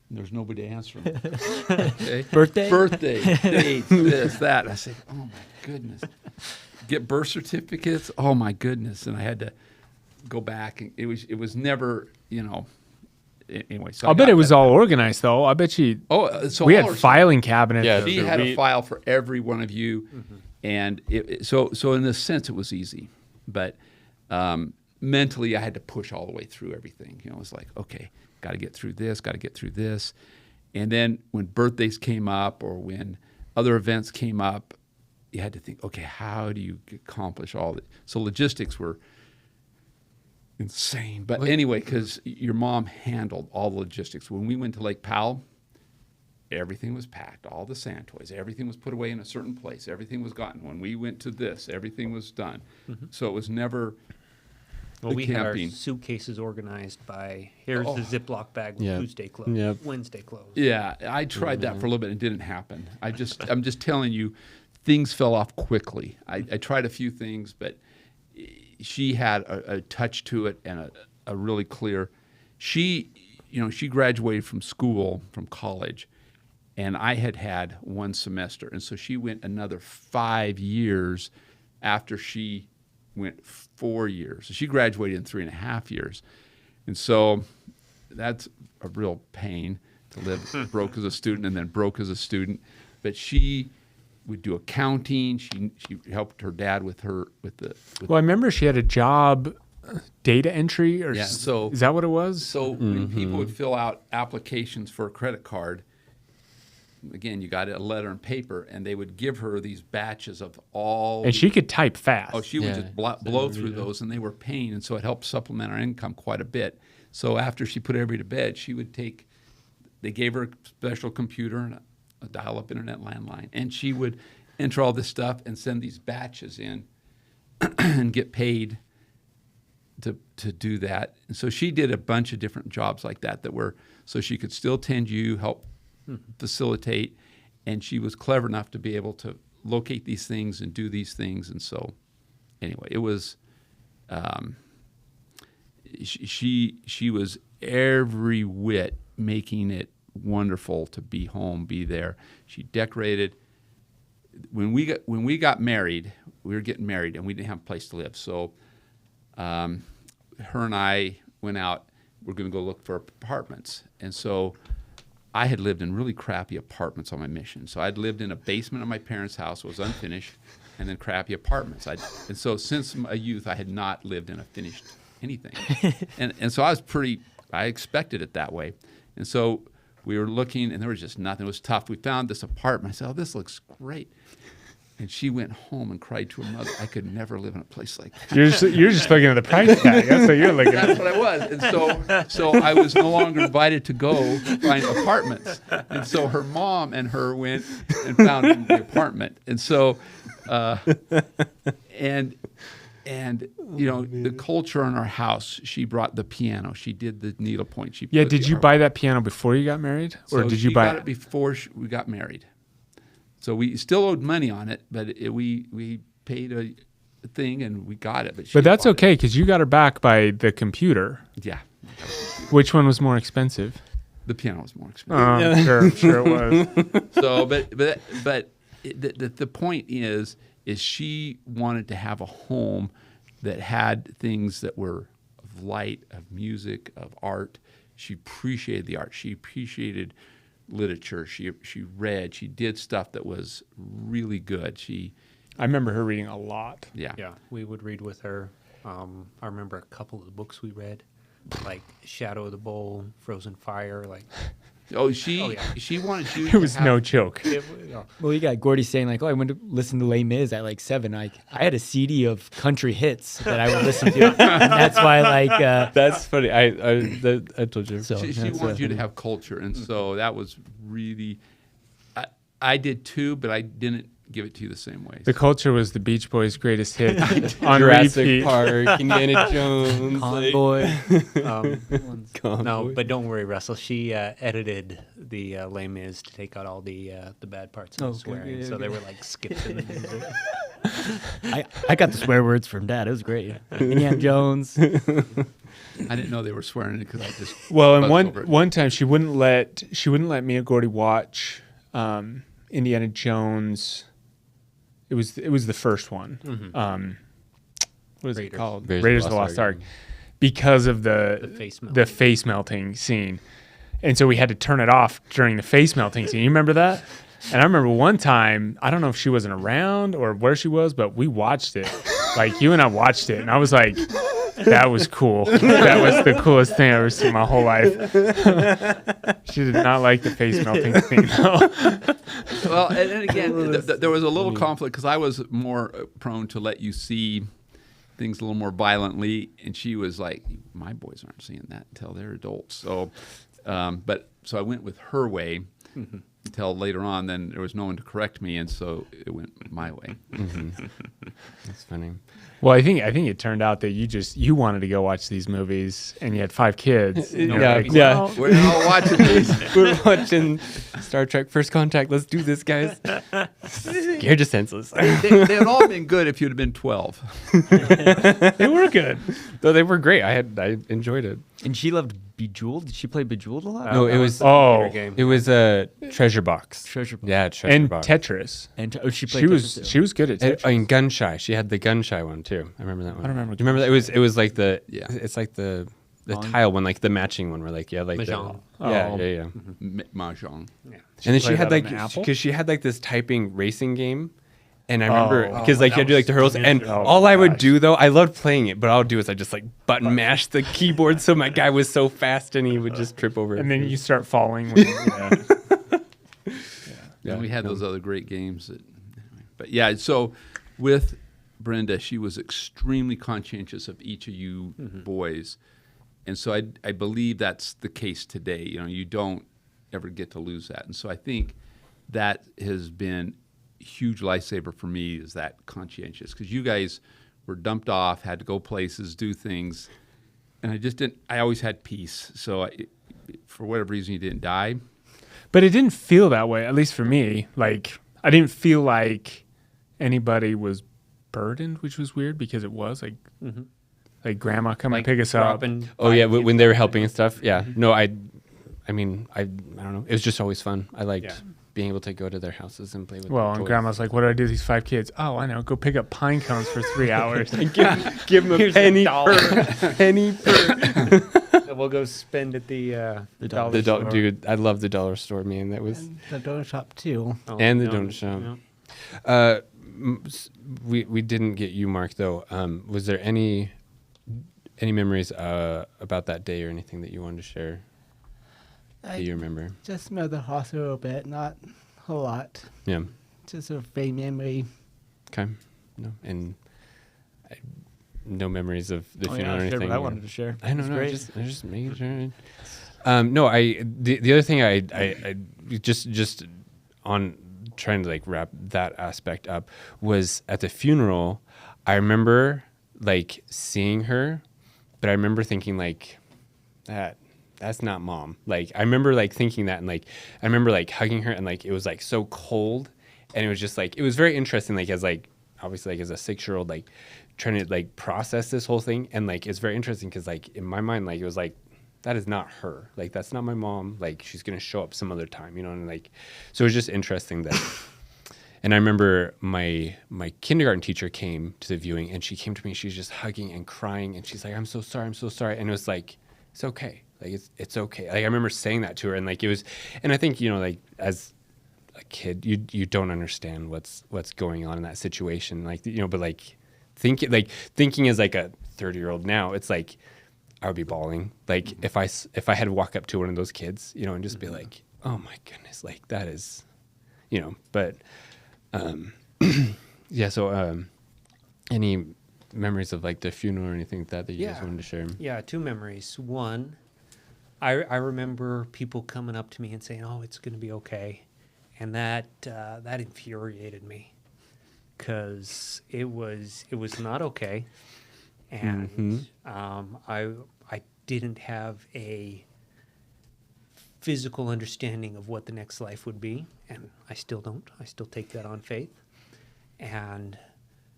And there's nobody to answer them. Okay? Birthday? Dates, this, that. I said, oh my goodness. Get birth certificates? Oh my goodness. And I had to go back, and it was never, anyway. So I bet it was all organized though. I bet you. so we all had our- filing cabinets. Yeah, of She the had a re- file for every one of you, and so in a sense it was easy, but mentally I had to push all the way through everything. It was like, okay, got to get through this, and then when birthdays came up or when other events came up, you had to think, okay, how do you accomplish all that? So logistics were insane, but anyway, because your mom handled all the logistics. When we went to Lake Powell, everything was packed, all the sand toys, everything was put away in a certain place, everything was gotten. When we went to this, everything was done. So it was never Well, the we had our camping. suitcases organized by here's Oh. the Ziploc bag with Yeah. Tuesday clothes, Yep. Wednesday clothes. Yeah, I tried that for a little bit and it didn't happen. I'm just telling you, things fell off quickly. I tried a few things, but she had a touch to it and a really clear. She graduated from college, and I had one semester, and so she went another 5 years after she went 4 years. So she graduated in 3.5 years, and so that's a real pain to live broke as a student and then broke as a student. But she would do accounting. She helped her dad with the. Well, I remember she had a job, data entry, or Yeah, so- is that what it was? So when people would fill out applications for a credit card, again, you got a letter and paper, and they would give her these batches of all. And she could type fast. Oh, she would Yeah. just blow through those, and they were paying, and so it helped supplement our income quite a bit. So after she put everybody to bed, she would take. They gave her a special computer and a dial-up internet landline, and she would enter all this stuff and send these batches in, and get paid to do that. And so she did a bunch of different jobs like that were so she could still tend you, help facilitate, and she was clever enough to be able to locate these things and do these things. And so anyway, it was she was every whit making it wonderful to be home, be there. She decorated. When we got married, we were getting married, and we didn't have a place to live. So her and I went out. We're going to go look for apartments. And so I had lived in really crappy apartments on my mission. So I'd lived in a basement of my parents' house, was unfinished, and then crappy apartments. And so since my youth, I had not lived in a finished anything. And so I expected it that way. And so we were looking, and there was just nothing. It was tough. We found this apartment. I said, "Oh, this looks great." And she went home and cried to her mother, "I could never live in a place like that." You're just looking at the price tag. That's what you're looking That's at. what I was. And so I was no longer invited to go find apartments. And so her mom and her went and found the apartment. And so, and you know, the culture in our house, she brought the piano. She did the needlepoint. She Yeah, put did the you art- buy that piano before you got married? Or So did you she buy got it before we got married? So we still owed money on it, but we paid a thing and we got it. She But that's bought okay because you got her back by the computer. it. Yeah, Which one was more expensive? the piano was more expensive. Sure it was. So, the point is she wanted to have a home that had things that were of light, of music, of art. She appreciated the art. She appreciated literature. She read. She did stuff that was really good. I remember her reading a lot. Yeah. We would read with her. I remember a couple of the books we read, like Shadow of the Bowl, Frozen Fire. Like, She wanted you. It was no joke. Well, you got Gordy saying like, "Oh, I went to listen to Les Mis at like 7." Like, I had a CD of country hits that I would listen to, and that's why like That's funny. I told you. So She that's, wanted you to have culture, and so that was really. I did too, but I didn't give it to you the same way. The culture was the Beach Boys' greatest hit on Jurassic repeat. Park, Indiana Jones. Convoy. No, but don't worry, Russell. She edited the Les Mis to take out all the bad parts of the good, swearing, yeah, so they good. were like skipped in the music. I got the swear words from Dad. It was great. Indiana Jones. I didn't know they were swearing it because I just. Well, and buzzed over it. one time she wouldn't let me and Gordy watch Indiana Jones. It was the first one. What is it Raiders. called? Raiders Raiders of the Lost Ark. Ark. Because of The face melting. the face melting scene, and so we had to turn it off during the face melting scene. You remember that? And I remember one time, I don't know if she wasn't around or where she was, but we watched it. Like you and I watched it, and I was like, "That was cool. That was the coolest thing I've ever seen in my whole life." She did not like the face melting scene, though. Well, and again, there was a little conflict because I was more prone to let you see things a little more violently, and she was like, "My boys aren't seeing that until they're adults." So, so I went with her way until later on. Then there was no one to correct me, and so it went my way. That's funny. Well, I think it turned out that you wanted to go watch these movies, and you had 5 kids. And you're like, Yeah. well, We're all watching these. We're watching Star Trek First Contact. Let's do this, guys. Scared you senseless. They had all been good if you'd have been 12. they were good. Though they were great. I enjoyed it. And she loved Bejeweled. Did she play Bejeweled a lot? No, it was Game. it was a treasure box. Treasure Box. Yeah, treasure And box. Tetris. And she played. She Tetris, too. was good at Tetris. I mean, gun shy. She had the gun shy one too. I remember that one. I don't remember Do you remember that? It was like the Yeah. It's like the Long- tile one, like the matching one, where like like Mahjong. yeah, Oh. yeah. Mahjong. And then she played had that on like the Apple? because she had like this typing racing game. And I remember Oh. because like that you had to do like was the hurdles, and oh, all I would gosh. do though, I loved playing it, but all I'd do is I just like button mash the keyboard, so my guy was so fast and he would just trip over. And then you start falling. When, Yeah. And we had those other great games. But yeah, so with Brenda, she was extremely conscientious of each of you boys. And so I believe that's the case today. You know, you don't ever get to lose that. And so I think that has been a huge lifesaver for me, is that conscientious. Because you guys were dumped off, had to go places, do things. And I just didn't, I always had peace. So for whatever reason, you didn't die. but it didn't feel that way, at least for me. Like I didn't feel like anybody was burdened, which was weird because it was like grandma come and pick us up. Oh yeah, when they were helping and stuff. Yeah. No, I mean, I don't know. It was just always fun. I liked being able to go to their houses and play with. Well, their and toys. grandma's like, "What do I do with these 5 kids?" "Oh, I know. Go pick up pine cones for 3 hours." give them a penny per penny per. We'll go spend at the dollar The store. dude, I love the dollar store, man. That was The donut shop too. Oh, and the no, donut shop. no. We didn't get you, Mark, though. Was there any memories about that day or anything that you wanted to share? that you remember? Just remember the hospital a little bit, not a whole lot. Yeah. Just a vague memory. Okay. No, and no memories of the Oh, funeral yeah, or I shared anything. what I wanted to share. I don't It's know. great. Just making sure. No, the other thing I just on trying to like wrap that aspect up was at the funeral. I remember like seeing her, but I remember thinking like that's not mom. Like I remember like thinking that, and like I remember like hugging her, and like it was like so cold, and it was just like it was very interesting. Like as like obviously like as a 6-year-old, like trying to like process this whole thing, and like it's very interesting because like in my mind like it was like that is not her, like that's not my mom, like she's gonna show up some other time, you know. And like so it was just interesting that and I remember my kindergarten teacher came to the viewing, and she came to me, she was just hugging and crying, and she's like, I'm so sorry, and it was like it's okay, like it's okay. Like I remember saying that to her, and like it was, and I think, you know, like as a kid you don't understand what's going on in that situation, like, you know, but like thinking as like a 30-year-old now, it's like I would be bawling, like if I had to walk up to one of those kids, you know, and just be like, oh my goodness, like that is, you know. But yeah, so any memories of like the funeral or anything like that you guys wanted to share? Yeah, 2 memories. One, I remember people coming up to me and saying, "Oh, it's going to be okay," and that infuriated me because it was not okay, and I didn't have a physical understanding of what the next life would be, and I still don't. I still take that on faith, and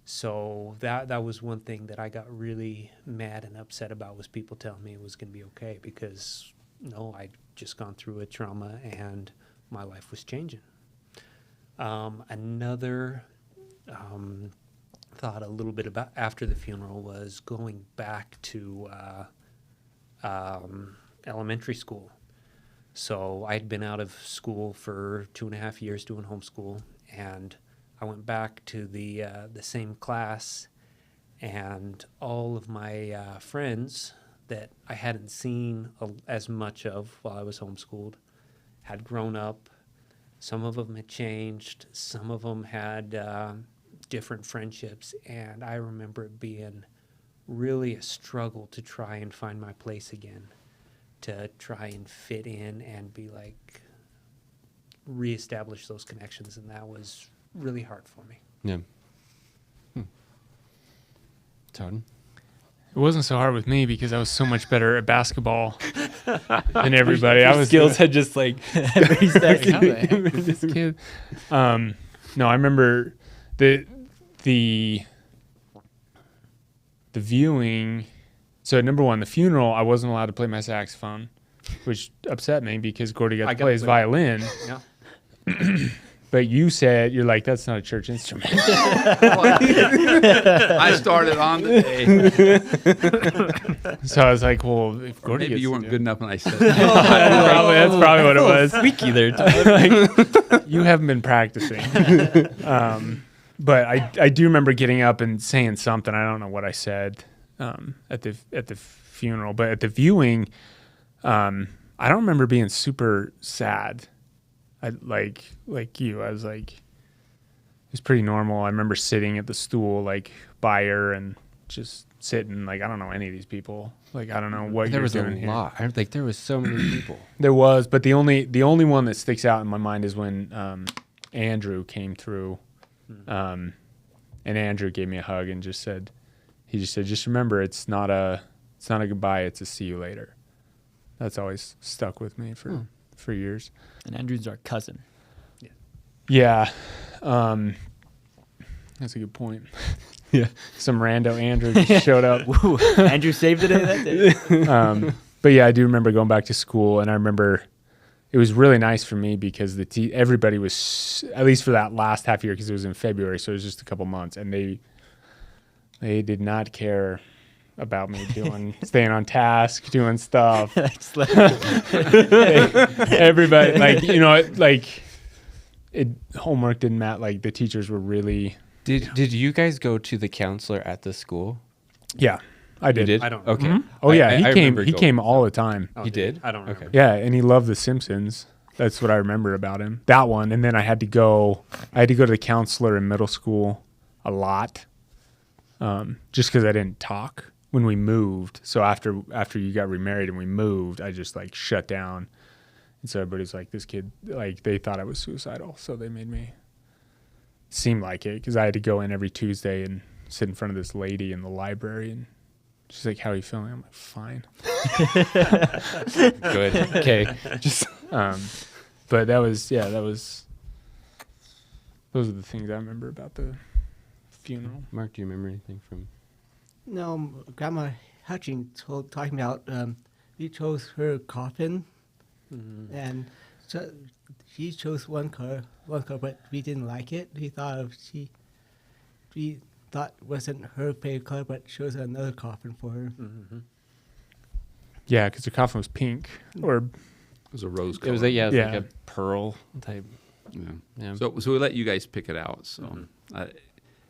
so that was one thing that I got really mad and upset about, was people telling me it was going to be okay, because no, I'd just gone through a trauma and my life was changing. Another thought a little bit about after the funeral was going back to elementary school. So I'd been out of school for 2.5 years doing homeschool, and I went back to the same class, and all of my friends that I hadn't seen as much of while I was homeschooled had grown up. Some of them had changed. Some of them had different friendships, and I remember it being really a struggle to try and find my place again, to try and fit in and be like, reestablish those connections, and that was really hard for me. Yeah. Todd? It wasn't so hard with me because I was so much better at basketball than everybody. I was skills had just like Raise that comment. this kid. No, I remember the viewing. So number one, the funeral, I wasn't allowed to play my saxophone, which upset me because Gordy got to play his violin. Yeah. But you said, you're like, that's not a church instrument. I started on the day. So I was like, well, if Or Gordy maybe gets you to weren't do good it. enough when I said That's probably what it was. Squeaky there. Like, you haven't been practicing. But I do remember getting up and saying something. I don't know what I said at the funeral, but at the viewing, I don't remember being super sad. I like you. I was like, it was pretty normal. I remember sitting at the stool like by her and just sitting. Like, I don't know any of these people. Like, I don't know what there you're was a doing here. lot. Like there was so many people. There was, but the only one that sticks out in my mind is when Andrew came through, and Andrew gave me a hug and just said, just remember, it's not a goodbye, it's a see you later. That's always stuck with me for years. And Andrew's our cousin. Yeah, that's a good point. Yeah, some rando Andrew just showed up. Woo, Andrew saved the day that day. But yeah, I do remember going back to school, and I remember it was really nice for me because everybody was, at least for that last half year, because it was in February, so it was just a couple months, and they did not care about me staying on task, doing stuff. Everybody, like, you know, homework didn't matter. Like, the teachers were really. Did you guys go to the counselor at the school? Yeah. I did. did? I don't know. Okay. Mhm. Oh yeah, I he came. remember He going. came all the time. Oh, He did? I don't Okay. remember. Yeah, and he loved The Simpsons. That's what I remember about him. That one, and then I had to go to the counselor in middle school a lot, just because I didn't talk when we moved. So after you got remarried and we moved, I just like shut down. And so everybody's like, this kid, like they thought I was suicidal, so they made me seem like it because I had to go in every Tuesday and sit in front of this lady in the library, and she's like, "How are you feeling?" I'm like, "Fine." Good. Okay. Just but that was those are the things I remember about the funeral. Mark, do you remember anything from? No, Grandma Hutching talking about we chose her coffin, and so she chose one color, but we didn't like it. We thought wasn't her favorite color, but chose another coffin for her. Yeah, because the coffin was pink, or It was a rose color. It was like, yeah, it was Yeah. like a pearl type. Yeah. Yeah. So we let you guys pick it out. So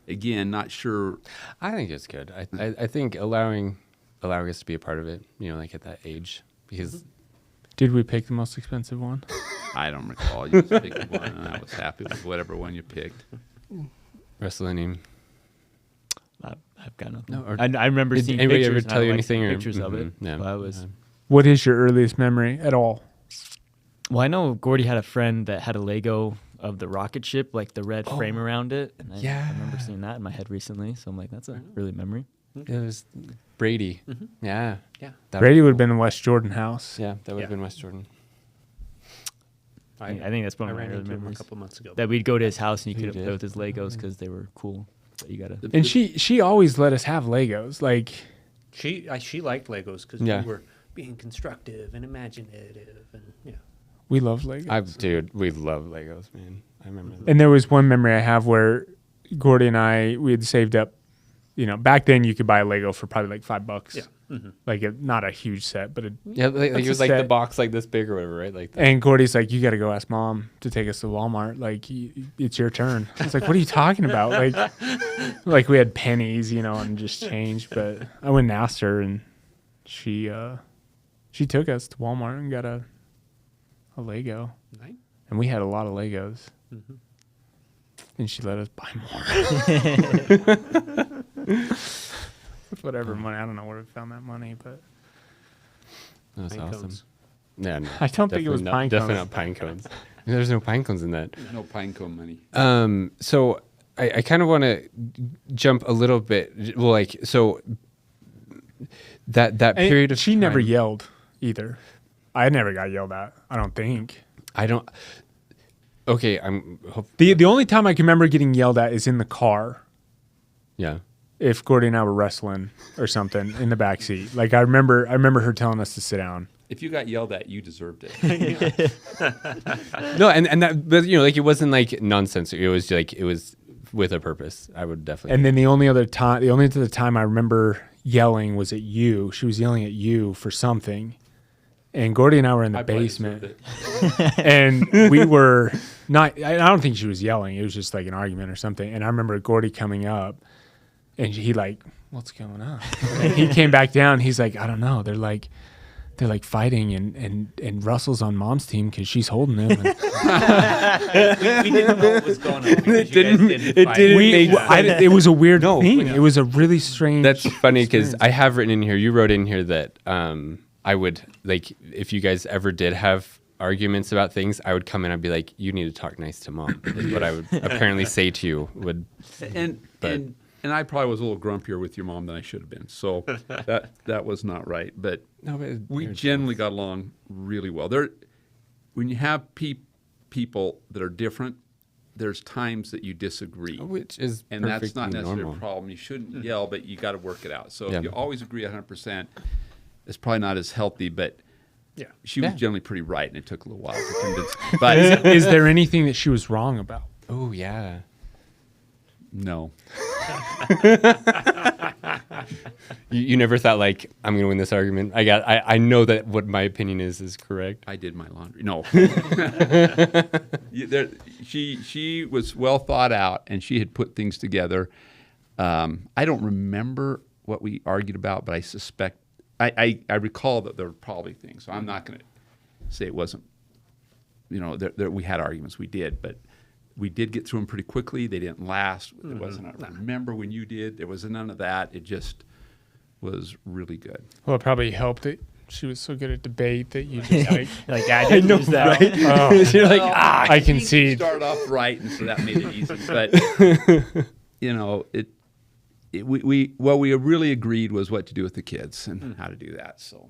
again, not sure. I think it's good. I think allowing us to be a part of it, like at that age, because did we pick the most expensive one? I don't recall. You just picked one, and I was happy with whatever one you picked. wrestling. I've got nothing. No, or- I remember Did seeing anybody pictures. ever and I tell you liked anything? Pictures of it. Yeah. Well, I was. What is your earliest memory at all? Well, I know Gordy had a friend that had a Lego of the rocket ship, like the red frame around it. And I remember seeing that in my head recently. So I'm like, that's a early memory. It was Brady. Yeah. Yeah. That Brady was would have cool. been in West Jordan house. Yeah, that would have Yeah. been West Jordan. I think that's one I of my ran early into him a memories. couple months ago. That we'd go to his house and you You could did? play with his Legos because they were cool. But you gotta. And she always let us have Legos. Like She liked Legos because Yeah. we were being constructive and imaginative, and we love Legos. Dude, we love Legos, man. I remember that. And there was one memory I have where Gordy and we had saved up. Back then you could buy a Lego for probably like $5. Yeah. Like not a huge set, but Yeah, like That's it was a like the set. box like this big or whatever, right? Like that. and Gordy's like, "You got to go ask Mom to take us to Walmart. Like it's your turn." I was like, "What are you talking about?" Like we had pennies, and just change. But I went and asked her, and she took us to Walmart and got a Lego, Nice. and we had a lot of Legos. And she let us buy more. With whatever money, I don't know where we found that money, but That was Pine awesome. cones. Yeah, no, I don't think it was definitely pine Definitely cones. not pine cones. There's no pine cones in that. No pinecone money. So I kind of want to jump a little bit. Well, so that And period of she never time- yelled either. I never got yelled at. I don't think. I don't. Okay, The only time I can remember getting yelled at is in the car. yeah. If Gordy and I were wrestling or something in the back seat. Like I remember her telling us to sit down. If you got yelled at, you deserved it. No, and that, but it wasn't like nonsense. It was like it was with a purpose. I would definitely. And then the only other time I remember yelling was at you. She was yelling at you for something. And Gordy and I were in the I probably basement. deserved it. And we were not, I don't think she was yelling. It was just like an argument or something. And I remember Gordy coming up and he like, "What's going on?" And he came back down. He's like, "I don't know. They're like fighting and Russell's on Mom's team because she's holding him." And we didn't know what was going on. Because you guys didn't fight. it was a weird No. thing. It was a really strange. That's funny because I have written in here. You wrote in here that I would like if you guys ever did have arguments about things, I would come in. I'd be like, "You need to talk nice to Mom." Is what I would apparently say to you. And I probably was a little grumpier with your mom than I should have been. So that was not right. But No, but we generally got along really well. When you have people that are different, there's times that you disagree. which is And that's perfectly not necessarily normal. a problem. You shouldn't yell, but you got to work it out. So Yeah. if you always agree 100%, it's probably not as healthy. But Yeah. she was Yeah. generally pretty right, and it took a little while to convince. But is there anything that she was wrong about? Oh yeah. no, You never thought like I'm gonna win this argument. I know that what my opinion is correct. I did my laundry. No, she was well thought out, and she had put things together. I don't remember what we argued about, but I suspect I recall that there were probably things. So I'm not going to say it wasn't. We had arguments. We did, but we did get through them pretty quickly. They didn't last. There wasn't a remember when you did. There was none of that. It just was really good. Well, it probably helped that she was so good at debate that you just Like I didn't use that. Right? Oh. You're like, I think concede. we started off right, and so that made it easy. But what we really agreed was what to do with the kids and how to do that. So,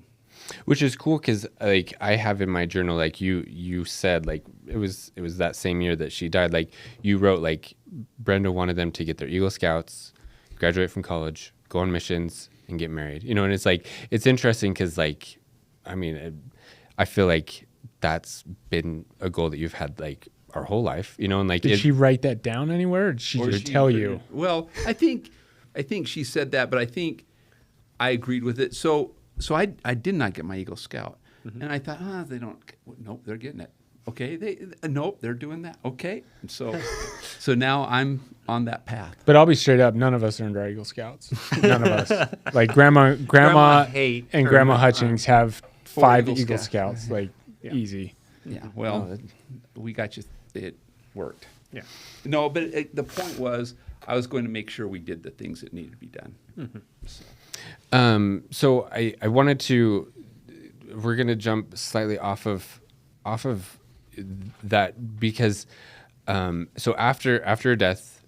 Which is cool because like I have in my journal, like you said, like it was that same year that she died. Like you wrote, like Brenda wanted them to get their Eagle Scouts, graduate from college, go on missions, and get married. And it's like it's interesting because like I mean I feel like that's been a goal that you've had like our whole life. And like Did she write that down anywhere, or did she just tell you? Well, I think she said that, but I think I agreed with it. So I did not get my Eagle Scout, and I thought, they don't. Nope, they're getting it. Okay, nope, they're doing that. Okay, and so now I'm on that path. But I'll be straight up. None of us earned our Eagle Scouts. None of us. Like Grandma Haight and earned Grandma it. Hutchings have 5 Eagle Eagle Scouts. Scouts. Like easy. Yeah, well, we got you. It worked. Yeah. No, but the point was, I was going to make sure we did the things that needed to be done. So I wanted to. We're gonna jump slightly off of that because so after her death,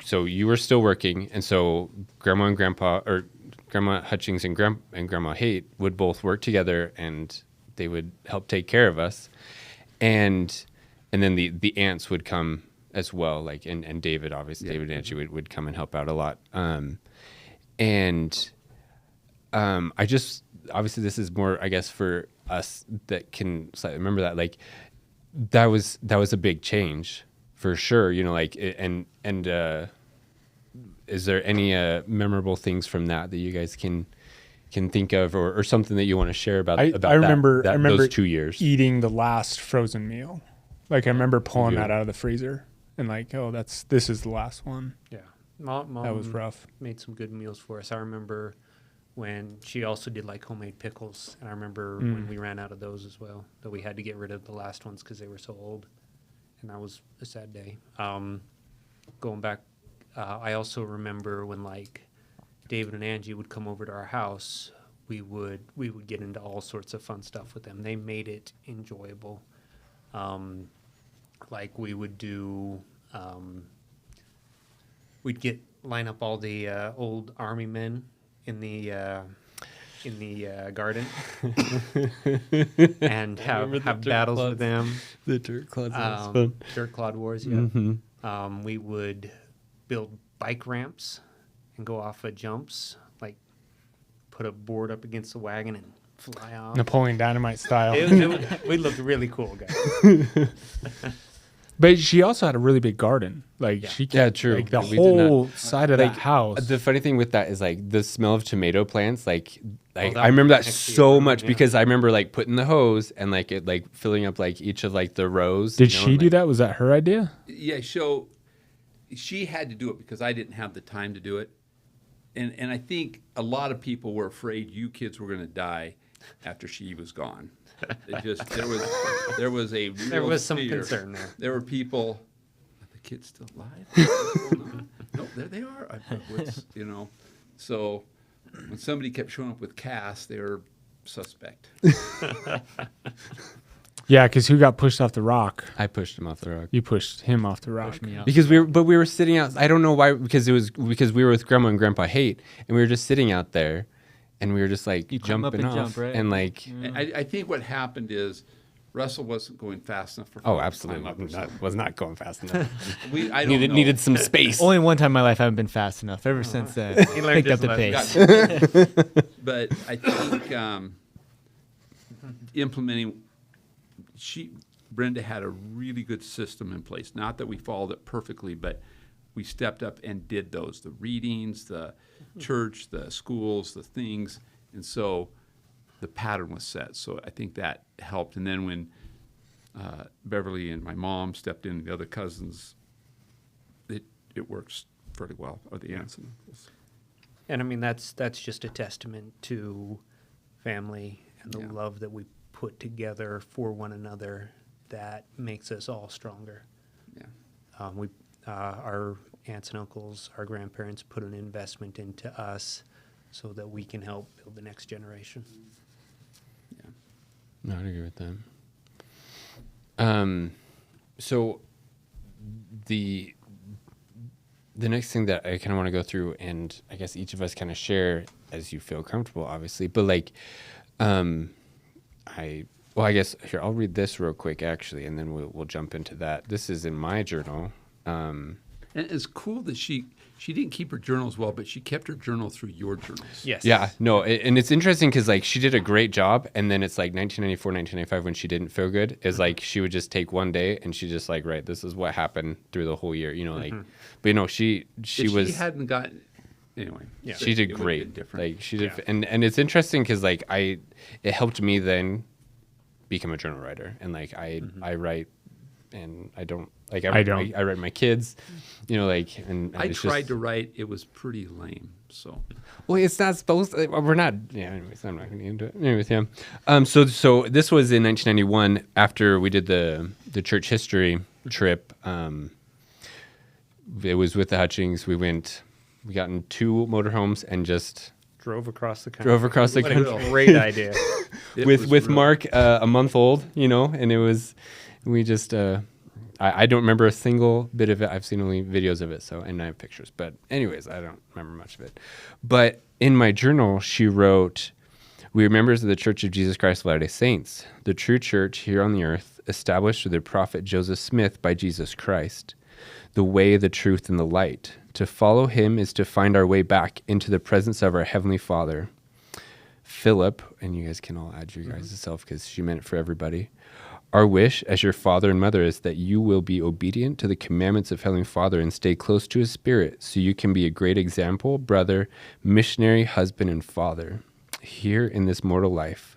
so you were still working, and so Grandma and Grandpa, or Grandma Hutchings and Grandma Haight would both work together, and they would help take care of us, and then the aunts would come as well, like and David, obviously David and Angie would come and help out a lot, I just obviously this is more, I guess, for us that can slightly remember that, like that was a big change for sure, like and is there any memorable things from that you guys can think of, or something that you want to share about I remember those 2 years eating the last frozen meal. Like I remember pulling that out of the freezer and like, this is the last one. Yeah. Mom That was rough. made some good meals for us. I remember when she also did like homemade pickles, and I remember when we ran out of those as well, that we had to get rid of the last ones because they were so old, and that was a sad day. Going back, I also remember when like David and Angie would come over to our house, we would get into all sorts of fun stuff with them. They made it enjoyable. Like we would do, we'd line up all the old army men in the garden and have battles with them. The dirt clods. Dirt clod wars. Yeah. We would build bike ramps and go off of jumps, like put a board up against the wagon and fly off. Napoleon Dynamite style. We looked really cool, guys. But she also had a really big garden. Like she kept, true. like the We did whole side of that house. The funny thing with that is like the smell of tomato plants. Like that I remember that was next to so your room, much yeah. because I remember like putting the hose and like it like filling up like each of like the rows. Did she do that? Was that her idea? Yeah, so she had to do it because I didn't have the time to do it. And I think a lot of people were afraid you kids were going to die after she was gone. It just there was a real There was some fear. concern there. There were people. Are the kids still alive? What's going on? No, there they are. So when somebody kept showing up with casts, they were suspect. Yeah, because who got pushed off the rock? I pushed him off the rock. You pushed him off the rock. Me out. Because we were sitting out. I don't know why. Because we were with Grandma and Grandpa Haight, and we were just sitting out there, and we were just like You climb up jumping and off, jump, right? and like And I think what happened is Russell wasn't going fast enough for her oh, to absolutely climb up or something. was not going fast enough. I don't know. needed some space. Only one time in my life I haven't been fast enough. Ever since then, He learned picked up his the lesson. pace. But I think implementing, Brenda had a really good system in place. Not that we followed it perfectly, but we stepped up and did those, the readings, the church, the schools, the things. And so the pattern was set. So I think that helped. And then when Beverly and my mom stepped in, and the other cousins, it works fairly well, or the aunts and uncles. And I mean, that's just a testament to family and the Yeah. love that we put together for one another that makes us all stronger. Yeah. Our aunts and uncles, our grandparents put an investment into us so that we can help build the next generation. Yeah. No, I'd agree with that. So the next thing that I kind of want to go through, and I guess each of us kind of share as you feel comfortable, obviously, but like, I guess here, I'll read this real quick actually, and then we'll jump into that. This is in my journal. And it's cool that she didn't keep her journal as well, but she kept her journal through your journals. Yes. Yeah, no, and it's interesting because like she did a great job, and then it's like 1994, 1995 when she didn't feel good is like she would just take one day and she just like, right, this is what happened through the whole year, you know, like, but you know, she was, She hadn't gotten anyway. Yeah. she did it would've great. been different. Like she did, Yeah. and it's interesting because like it helped me then become a journal writer, and like I write, and I don't like I don't. I write my kids, you know, like and I it's tried just, to write. It was pretty lame. So Well, it's not supposed to, we're not, yeah, anyways, I'm not going to get into it. Anyways, yeah. So this was in 1991 after we did the church history trip. It was with the Hutchings. We got in 2 motorhomes and just Drove across the country. drove across the What a country great idea. it with was real. Mark, a month old, you know, and we just, I don't remember a single bit of it. I've seen only videos of it, and I have pictures. But anyways, I don't remember much of it. But in my journal, she wrote, "We are members of the Church of Jesus Christ of Latter-day Saints, the true church here on the earth, established through the prophet Joseph Smith by Jesus Christ, the way, the truth, and the light. To follow him is to find our way back into the presence of our Heavenly Father. Philip," and you guys can all add your guys' self because she meant it for everybody. "Our wish as your father and mother is that you will be obedient to the commandments of Heavenly Father and stay close to his spirit so you can be a great example, brother, missionary, husband, and father. Here in this mortal life,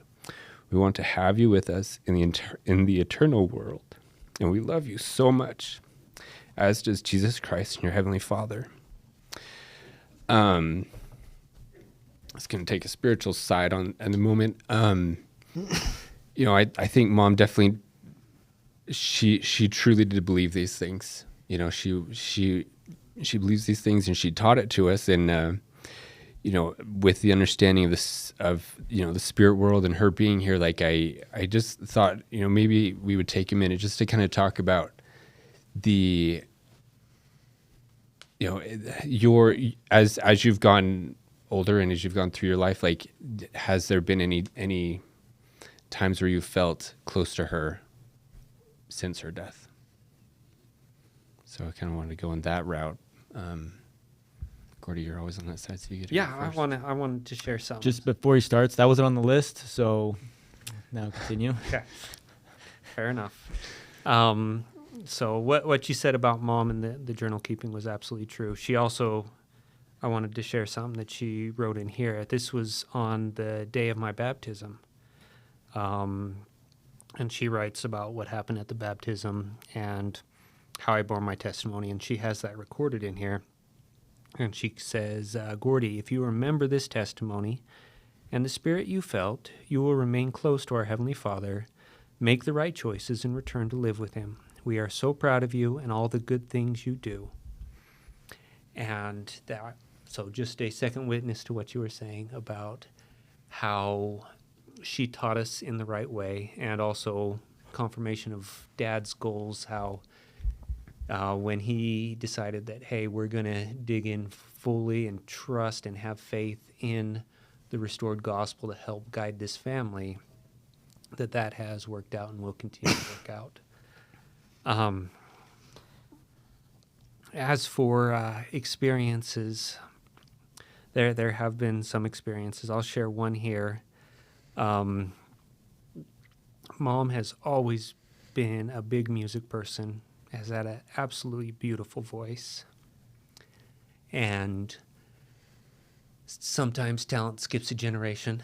we want to have you with us in the eternal world. And we love you so much, as does Jesus Christ and your Heavenly Father." It's going to take a spiritual side at the moment. You know, I think Mom definitely, she truly did believe these things. You know, she believes these things, and she taught it to us. And you know, with the understanding of this, of, you know, the spirit world and her being here, like I just thought, you know, maybe we would take a minute just to kind of talk about the, you know, as you've gone older and as you've gone through your life, like, has there been any times where you felt close to her since her death? So I kind of wanted to go in that route. Gordy, you're always on that side, so you get to Yeah, go I first. wanted to share something. Just before he starts, that wasn't on the list, so now continue. Okay. Fair enough. So what you said about Mom and the journal keeping was absolutely true. She also, I wanted to share something that she wrote in here. This was on the day of my baptism. And she writes about what happened at the baptism and how I bore my testimony, and she has that recorded in here. And she says, "Gordy, if you remember this testimony and the spirit you felt, you will remain close to our Heavenly Father, make the right choices, and return to live with Him. We are so proud of you and all the good things you do." And that, so just a second witness to what you were saying about how she taught us in the right way, and also confirmation of Dad's goals, how when he decided that, hey, we're going to dig in fully and trust and have faith in the restored gospel to help guide this family, that has worked out and will continue to work out. As for experiences, there have been some experiences. I'll share one here. Mom has always been a big music person, has had an absolutely beautiful voice. And sometimes talent skips a generation.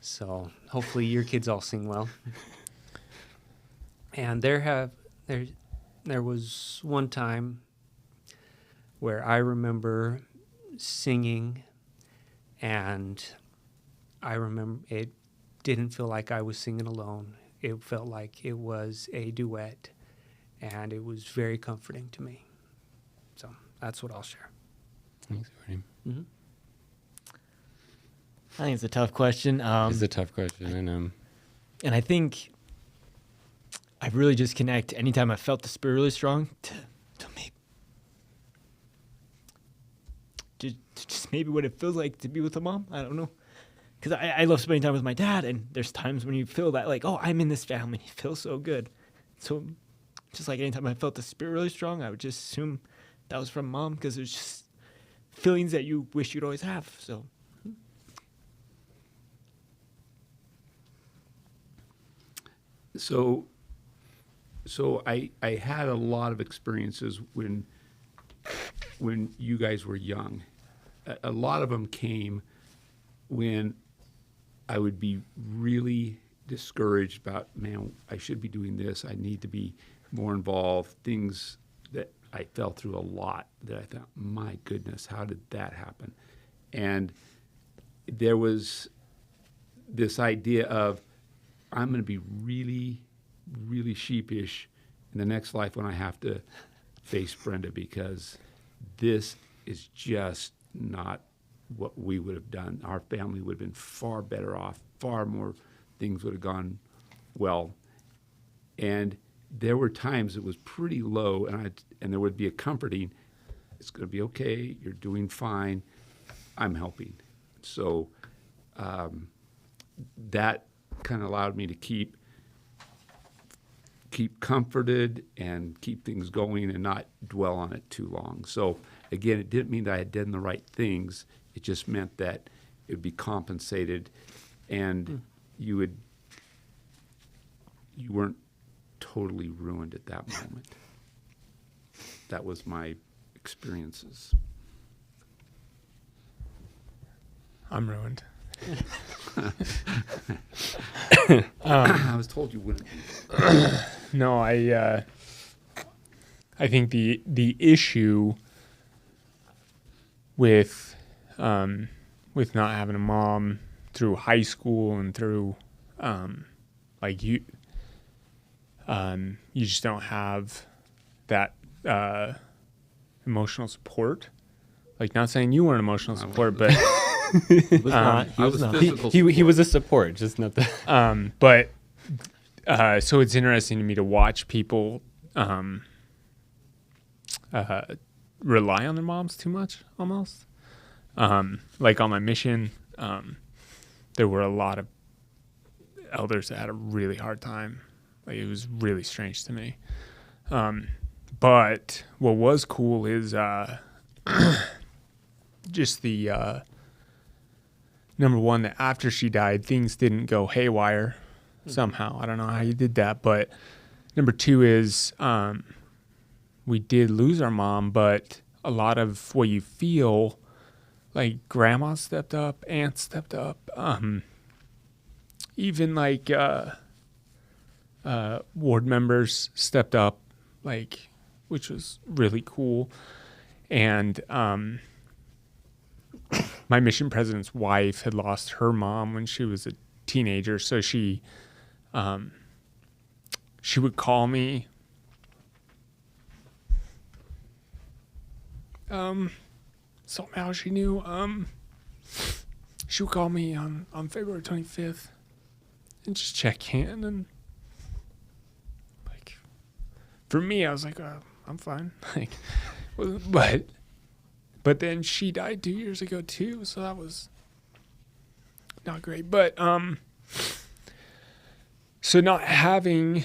So hopefully your kids all sing well. And there was one time where I remember singing, and I remember it didn't feel like I was singing alone. It felt like it was a duet, and it was very comforting to me. So that's what I'll share. Thanks, Courtney. Mm-hmm. I think it's a tough question. It's a tough question, I know. And I think I really just connect anytime I felt the spirit really strong to maybe just maybe what it feels like to be with a mom. I don't know. Because I love spending time with my dad, and there's times when you feel that, like, oh, I'm in this family. It feels so good. So just like anytime I felt the spirit really strong, I would just assume that was from mom, because there's just feelings that you wish you'd always have. So I had a lot of experiences when you guys were young. A lot of them came when I would be really discouraged about, man, I should be doing this. I need to be more involved. Things that I fell through a lot that I thought, my goodness, how did that happen? And there was this idea of, I'm going to be really, really sheepish in the next life when I have to face Brenda, because this is just not what we would have done. Our family would have been far better off, far more things would have gone well. And there were times it was pretty low, and there would be a comforting, it's going to be okay, you're doing fine, I'm helping. So that kind of allowed me to keep comforted and keep things going and not dwell on it too long. So again, it didn't mean that I had done the right things. It just meant that it would be compensated, and you weren't totally ruined at that moment. That was my experiences. I'm ruined. I was told you wouldn't be. No, I think the issue with not having a mom through high school and through like you just don't have that emotional support. Like, not saying you weren't emotional support, but It was not. He I was was not. physical. He was a support, just not the. but so it's interesting to me to watch people rely on their moms too much, almost. Like on my mission, there were a lot of elders that had a really hard time. Like, it was really strange to me. But what was cool is just the number one, that after she died, things didn't go haywire somehow. I don't know how you did that. But number two is we did lose our mom, but a lot of what you feel, like grandma stepped up, aunt stepped up, even like ward members stepped up, like, which was really cool. And my mission president's wife had lost her mom when she was a teenager, so she would call me. Somehow she knew. She would call me on February 25th and just check in, and like, for me, I was like, I'm fine. Like, but then she died 2 years ago too, so that was not great. But so not having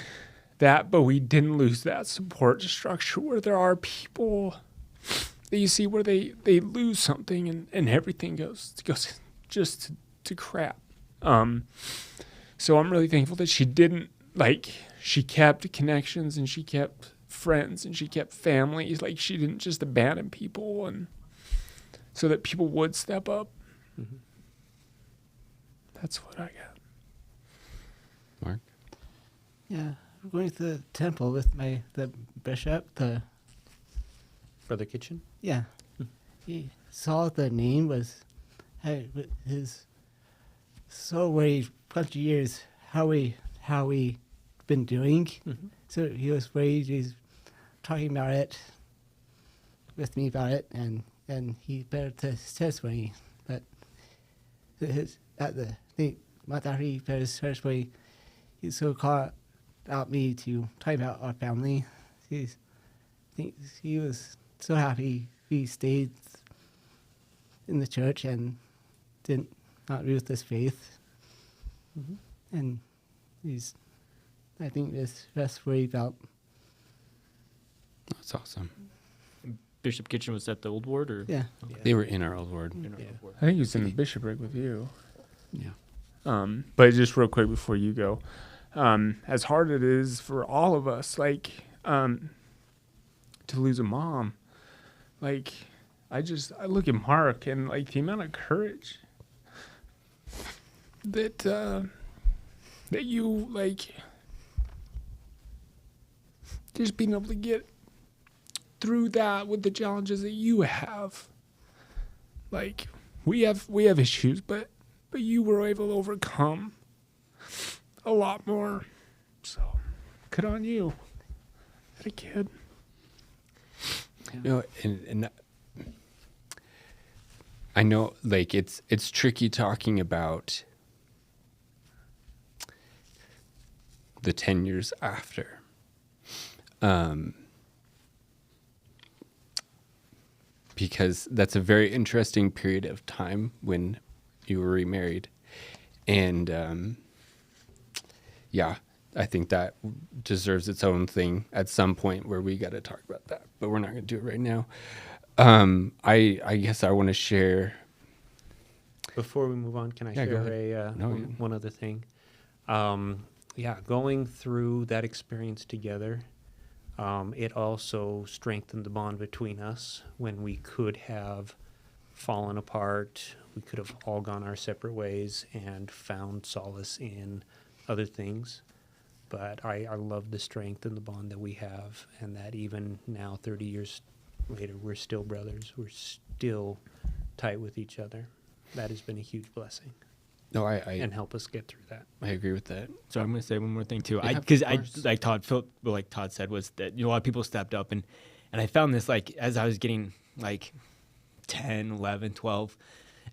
that, but we didn't lose that support structure where there are people that you see where they lose something and everything goes just to crap. So I'm really thankful that she didn't, like, she kept connections and she kept friends and she kept families. Like, she didn't just abandon people, and so that people would step up. Mm-hmm. That's what I got. Mark? Yeah, we're going to the temple with the bishop. Brother Kitchen? Yeah, he saw the name was his so worried bunch of years how we been doing. So he was worried. He's talking about it with me about it, and he better to testimony. But his at the thing month after he better testimony, he's so caught out me to talk about our family. He was so happy we stayed in the church and didn't not lose this faith. And I think this best worried about. That's awesome. Bishop Kitchen was at the old ward, or Yeah. They were in our old ward. in our Yeah. old ward? I think he was in the bishopric with you. Yeah. But just real quick before you go, as hard it is for all of us, like, to lose a mom, like, I look at Mark and like the amount of courage that you like, just being able to get through that with the challenges that you have. Like, we have issues, but you were able to overcome a lot more. So, good on you. Had a kid. No, and I know, like, it's tricky talking about the 10 years after. Because that's a very interesting period of time when you were remarried. And yeah, I think that deserves its own thing at some point where we got to talk about that, but we're not going to do it right now. I guess I want to share. Before we move on, can I Yeah, go share one other thing? Going through that experience together, it also strengthened the bond between us when we could have fallen apart. We could have all gone our separate ways and found solace in other things. But I love the strength and the bond that we have, and that even now, 30 years later, we're still brothers. We're still tight with each other. That has been a huge blessing No, and help us get through that. I agree with that. So I'm going to say one more thing too. Yeah, Because of I course. like Todd said, was that a lot of people stepped up, and I found this, like, as I was getting like 10, 11, 12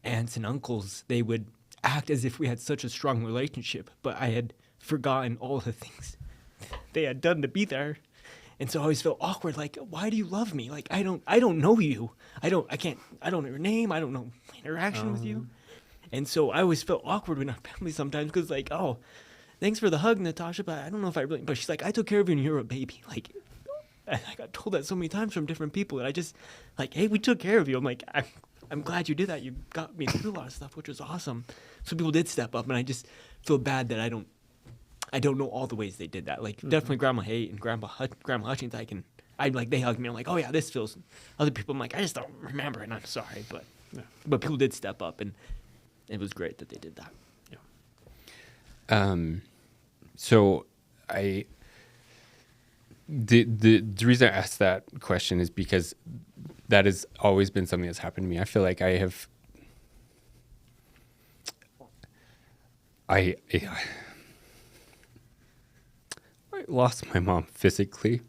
aunts and uncles, they would act as if we had such a strong relationship, but I had forgotten all the things they had done to be there. And so I always felt awkward, like, why do you love me? Like, I don't know you. I don't know your name. I don't know my interaction with you. And so I always felt awkward with our family sometimes, because, like, oh, thanks for the hug, Natasha, but I don't know if I really, but she's like, I took care of you when you were a baby. Like, I got told that so many times from different people, and I just, like, hey, we took care of you. I'm like, I'm glad you did that. You got me through a lot of stuff, which was awesome. So people did step up, and I just feel bad that I don't know all the ways they did that. Like, definitely Grandma Haight and Grandma Hutching, they hugged me. I'm like, oh yeah, this feels. Other people, I'm like, I just don't remember, and I'm sorry, but people did step up, and it was great that they did that. So the reason I asked that question is because that has always been something that's happened to me. I feel like I lost my mom physically,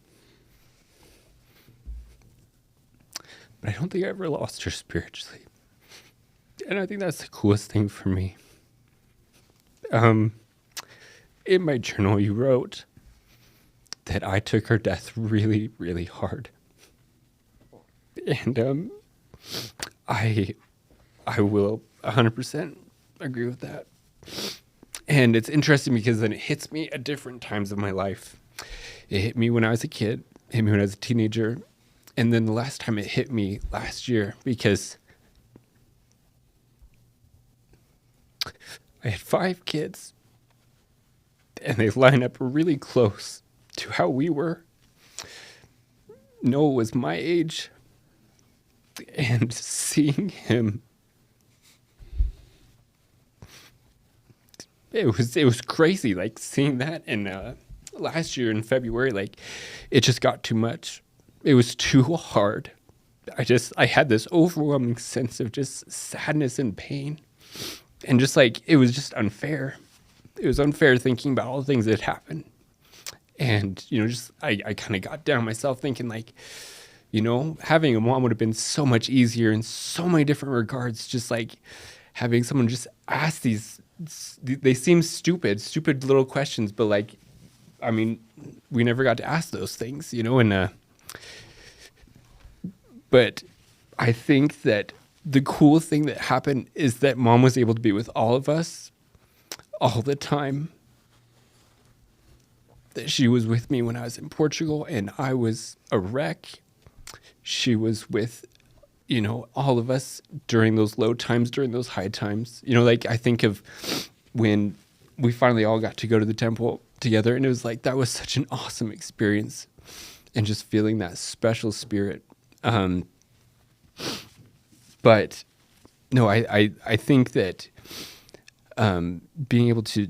but I don't think I ever lost her spiritually. And I think that's the coolest thing for me. In my journal, you wrote that I took her death really, really hard. And I will 100% agree with that. And it's interesting because then it hits me at different times of my life. It hit me when I was a kid, it hit me when I was a teenager, and then the last time it hit me last year because I had 5 kids, and they line up really close to how we were. Noah was my age, and seeing him, it was crazy. Like, seeing that, and last year in February, like, it just got too much. It was too hard I had this overwhelming sense of just sadness and pain. And just like, it was just unfair. It was unfair thinking about all the things that had happened. And, I kind of got down myself thinking like, having a mom would have been so much easier in so many different regards. Just like having someone just ask they seem stupid little questions, but like, I mean, we never got to ask those things, but I think that the cool thing that happened is that mom was able to be with all of us all the time. That she was with me when I was in Portugal and I was a wreck. She was with, all of us during those low times, during those high times. Like I think of when we finally all got to go to the temple together, and it was like, that was such an awesome experience, and just feeling that special spirit. But no, I think that being able to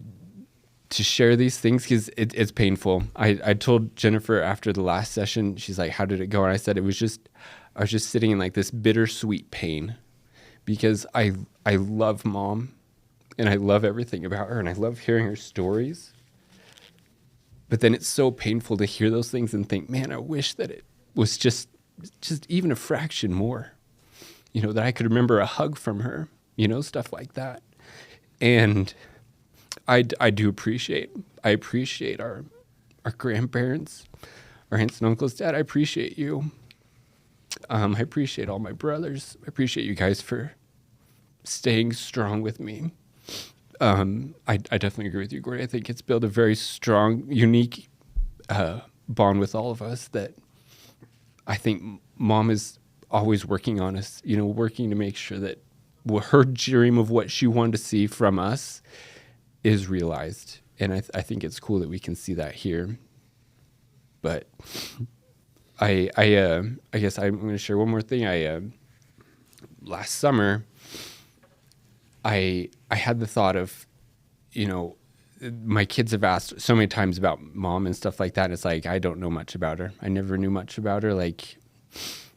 share these things, because it's painful. I told Jennifer after the last session, she's like, how did it go? And I said, I was just sitting in like this bittersweet pain, because I love mom and I love everything about her and I love hearing her stories. But then it's so painful to hear those things and think, man, I wish that it was just even a fraction more, that I could remember a hug from her, stuff like that. And I do appreciate our grandparents, our aunts and uncles. Dad, I appreciate you. I appreciate all my brothers. I appreciate you guys for staying strong with me. I definitely agree with you, Gordy. I think it's built a very strong, unique bond with all of us that I think mom is always working on us, working to make sure that her dream of what she wanted to see from us is realized. And I think it's cool that we can see that here. But I guess I'm going to share one more thing. Last summer, I had the thought of, my kids have asked so many times about mom and stuff like that. And it's like, I don't know much about her. I never knew much about her. Like,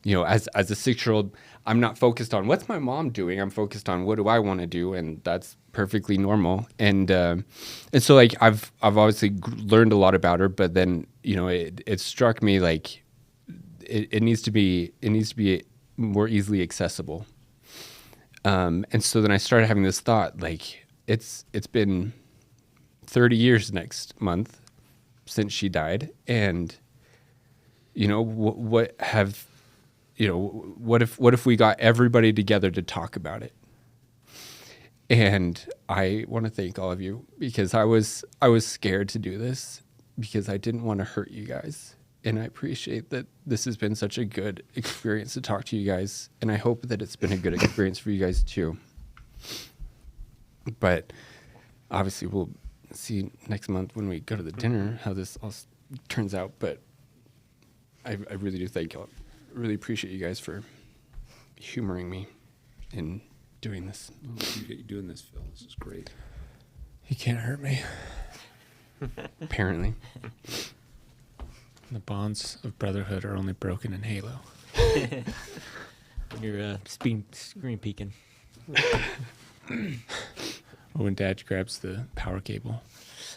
as a 6-year-old, I'm not focused on what's my mom doing. I'm focused on what do I want to do, and that's perfectly normal. And so like I've obviously learned a lot about her, but then it struck me like it needs to be more easily accessible. And so then I started having this thought, like it's been 30 years next month since she died, and what if we got everybody together to talk about it? And I want to thank all of you, because I was scared to do this because I didn't want to hurt you guys. And I appreciate that this has been such a good experience to talk to you guys. And I hope that it's been a good experience for you guys too. But obviously we'll see next month when we go to the dinner how this all turns out. But I really do thank y'all. I really appreciate you guys for humoring me in doing this. Well, appreciate you doing this, Phil. This is great. You can't hurt me. Apparently. The bonds of brotherhood are only broken in Halo. You're screen peeking. When Dad grabs the power cable.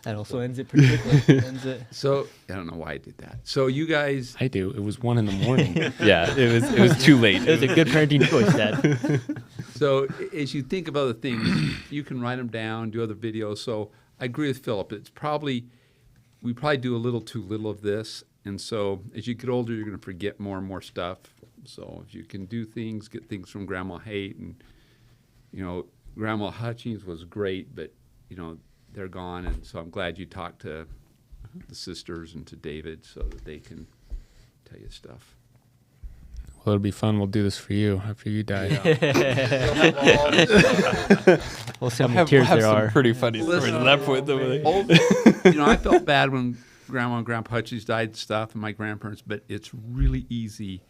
That also ends it pretty quickly. So I don't know why I did that. So you guys, I do. It was 1 a.m. Yeah, it was too late. It was a good parenting choice, Dad. so as you think of other things, you can write them down, do other videos. So I agree with Philip. We probably do a little too little of this. And so as you get older, you're going to forget more and more stuff. So if you can do things, get things from Grandma Haight, and, Grandma Hutching was great, but, they're gone. And so I'm glad you talked to the sisters and to David so that they can tell you stuff. Well, it'll be fun. We'll do this for you after you die. We'll see how many tears there are. Pretty funny stories left with them. I felt bad when Grandma and Grandpa Hutchings died and stuff, and my grandparents, but it's really easy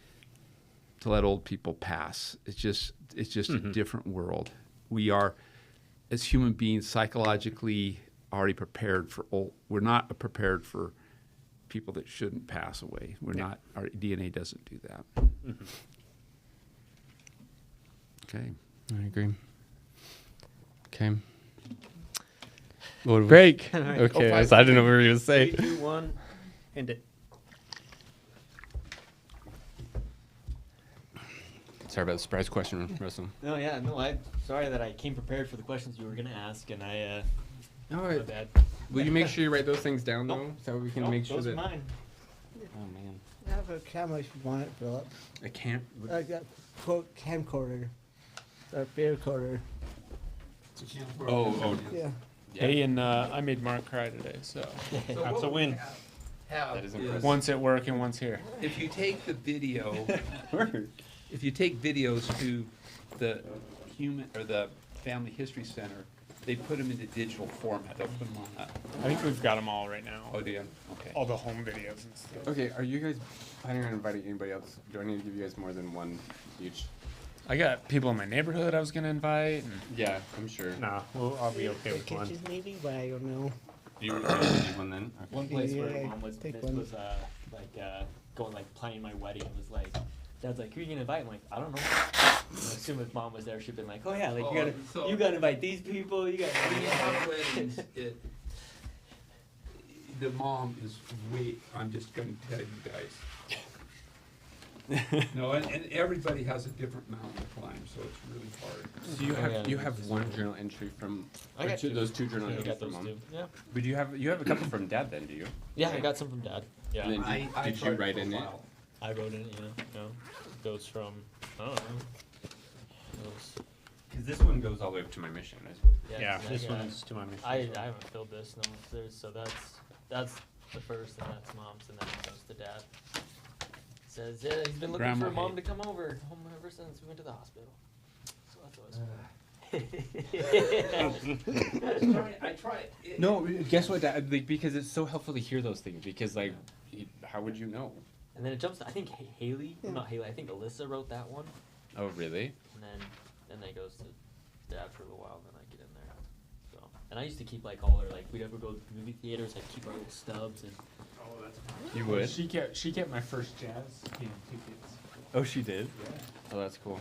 to let old people pass. It's just a different world. We are, as human beings, psychologically already prepared for old. We're not prepared for people that shouldn't pass away. We're not. Our DNA doesn't do that. Okay. I agree. Okay. What Break. All right. Okay, Oh, I didn't know what we were gonna say. 3, 2, 1, end it. Sorry about the surprise question, Russell. No, yeah, no. I'm sorry that I came prepared for the questions you were gonna ask, and I. No, My bad. will you make sure you write those things down though, Nope. so we can Nope, make sure those that. are mine. Oh man, I have a camera if you want it, Philip. I can't. I got quote camcorder, or beer recorder. Oh, Yeah. Hey, and I made Mark cry today, so That's a win. That is impressive. one's at work and one's here. If you take the video, if you take videos to the human or the Family History Center, they put them into digital format. They'll put them on. I think we've got them all right now. Oh, do you? Okay. All the home videos and stuff. Okay, are you guys planning on inviting anybody else? Do I need to give you guys more than one each? I got people in my neighborhood I was gonna invite. And Yeah, I'm sure. Nah, I'll be okay with one. Kitchens maybe, but I don't know. Do you want to do one then? Okay. One place where Yeah, mom was take this one. was going like planning my wedding. It was like, Dad's like, who are you gonna invite? I'm like, I don't know. And as soon as mom was there, she'd been like, oh yeah, like you gotta invite these people. You gotta. When you have weddings, the mom is I'm just going to tell you guys. No, and everybody has a different mountain to climb, so it's really hard. So you have yeah, you have one journal entry from I got two. those two journal Yeah, I entries got from those mom. two. Yeah. But you have a couple from dad then, do you? Yeah, I got some from Dad. Yeah. And then did you tried write for a in it? while. I wrote in it, you know. Goes from, I don't know. Goes, Because this one goes all the way up to my mission. I suppose. Yeah, and This I got- one's to my mission. I haven't filled this, no. So that's the first, and that's mom's, and then it goes to Dad. Says, yeah, he's been looking Grandma for mom Haight. to come over home ever since we went to the hospital. So that's always I tried. No, guess what, Dad? Like, because it's so helpful to hear those things. Because like, how would you know? And then it jumps to, I think Haley, not Haley, I think Alyssa wrote that one. Oh, really? And then it goes to Dad for a little while, and then I get in there. So, and I used to keep like all our, like, we'd ever go to movie theaters, I'd keep our little stubs and. You would? She kept my first jazz game tickets. Oh, she did. Oh, that's cool.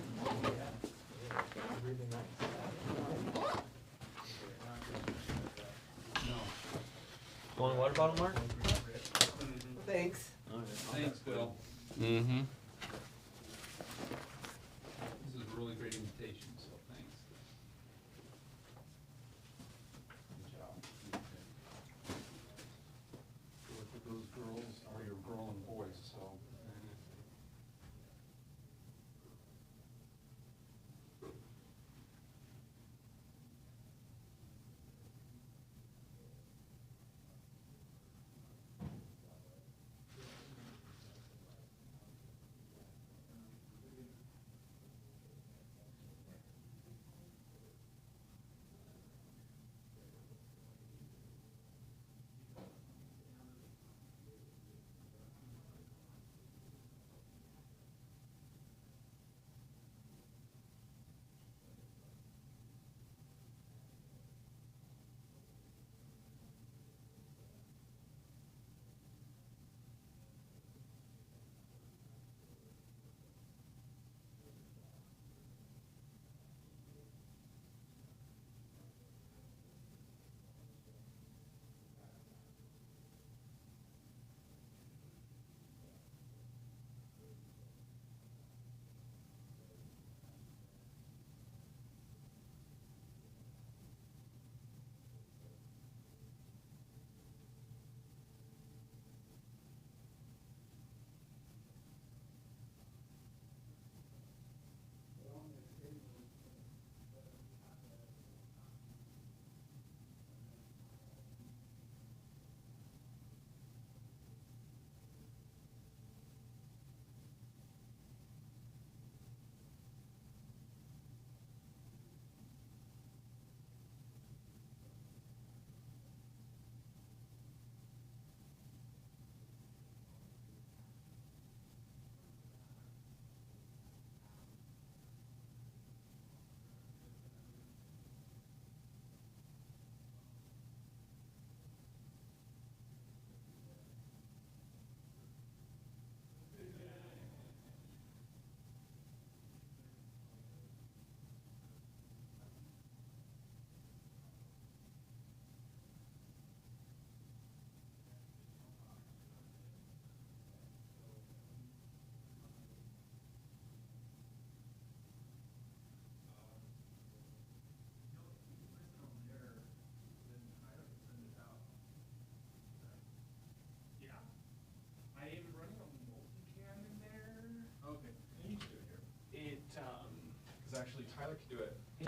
Want a water bottle, Mark? Thanks. Thanks, Bill. Mm-hmm. This is a really great invitation, so thanks. Good job. Those girls are your girl and boys, so. Tyler can do it.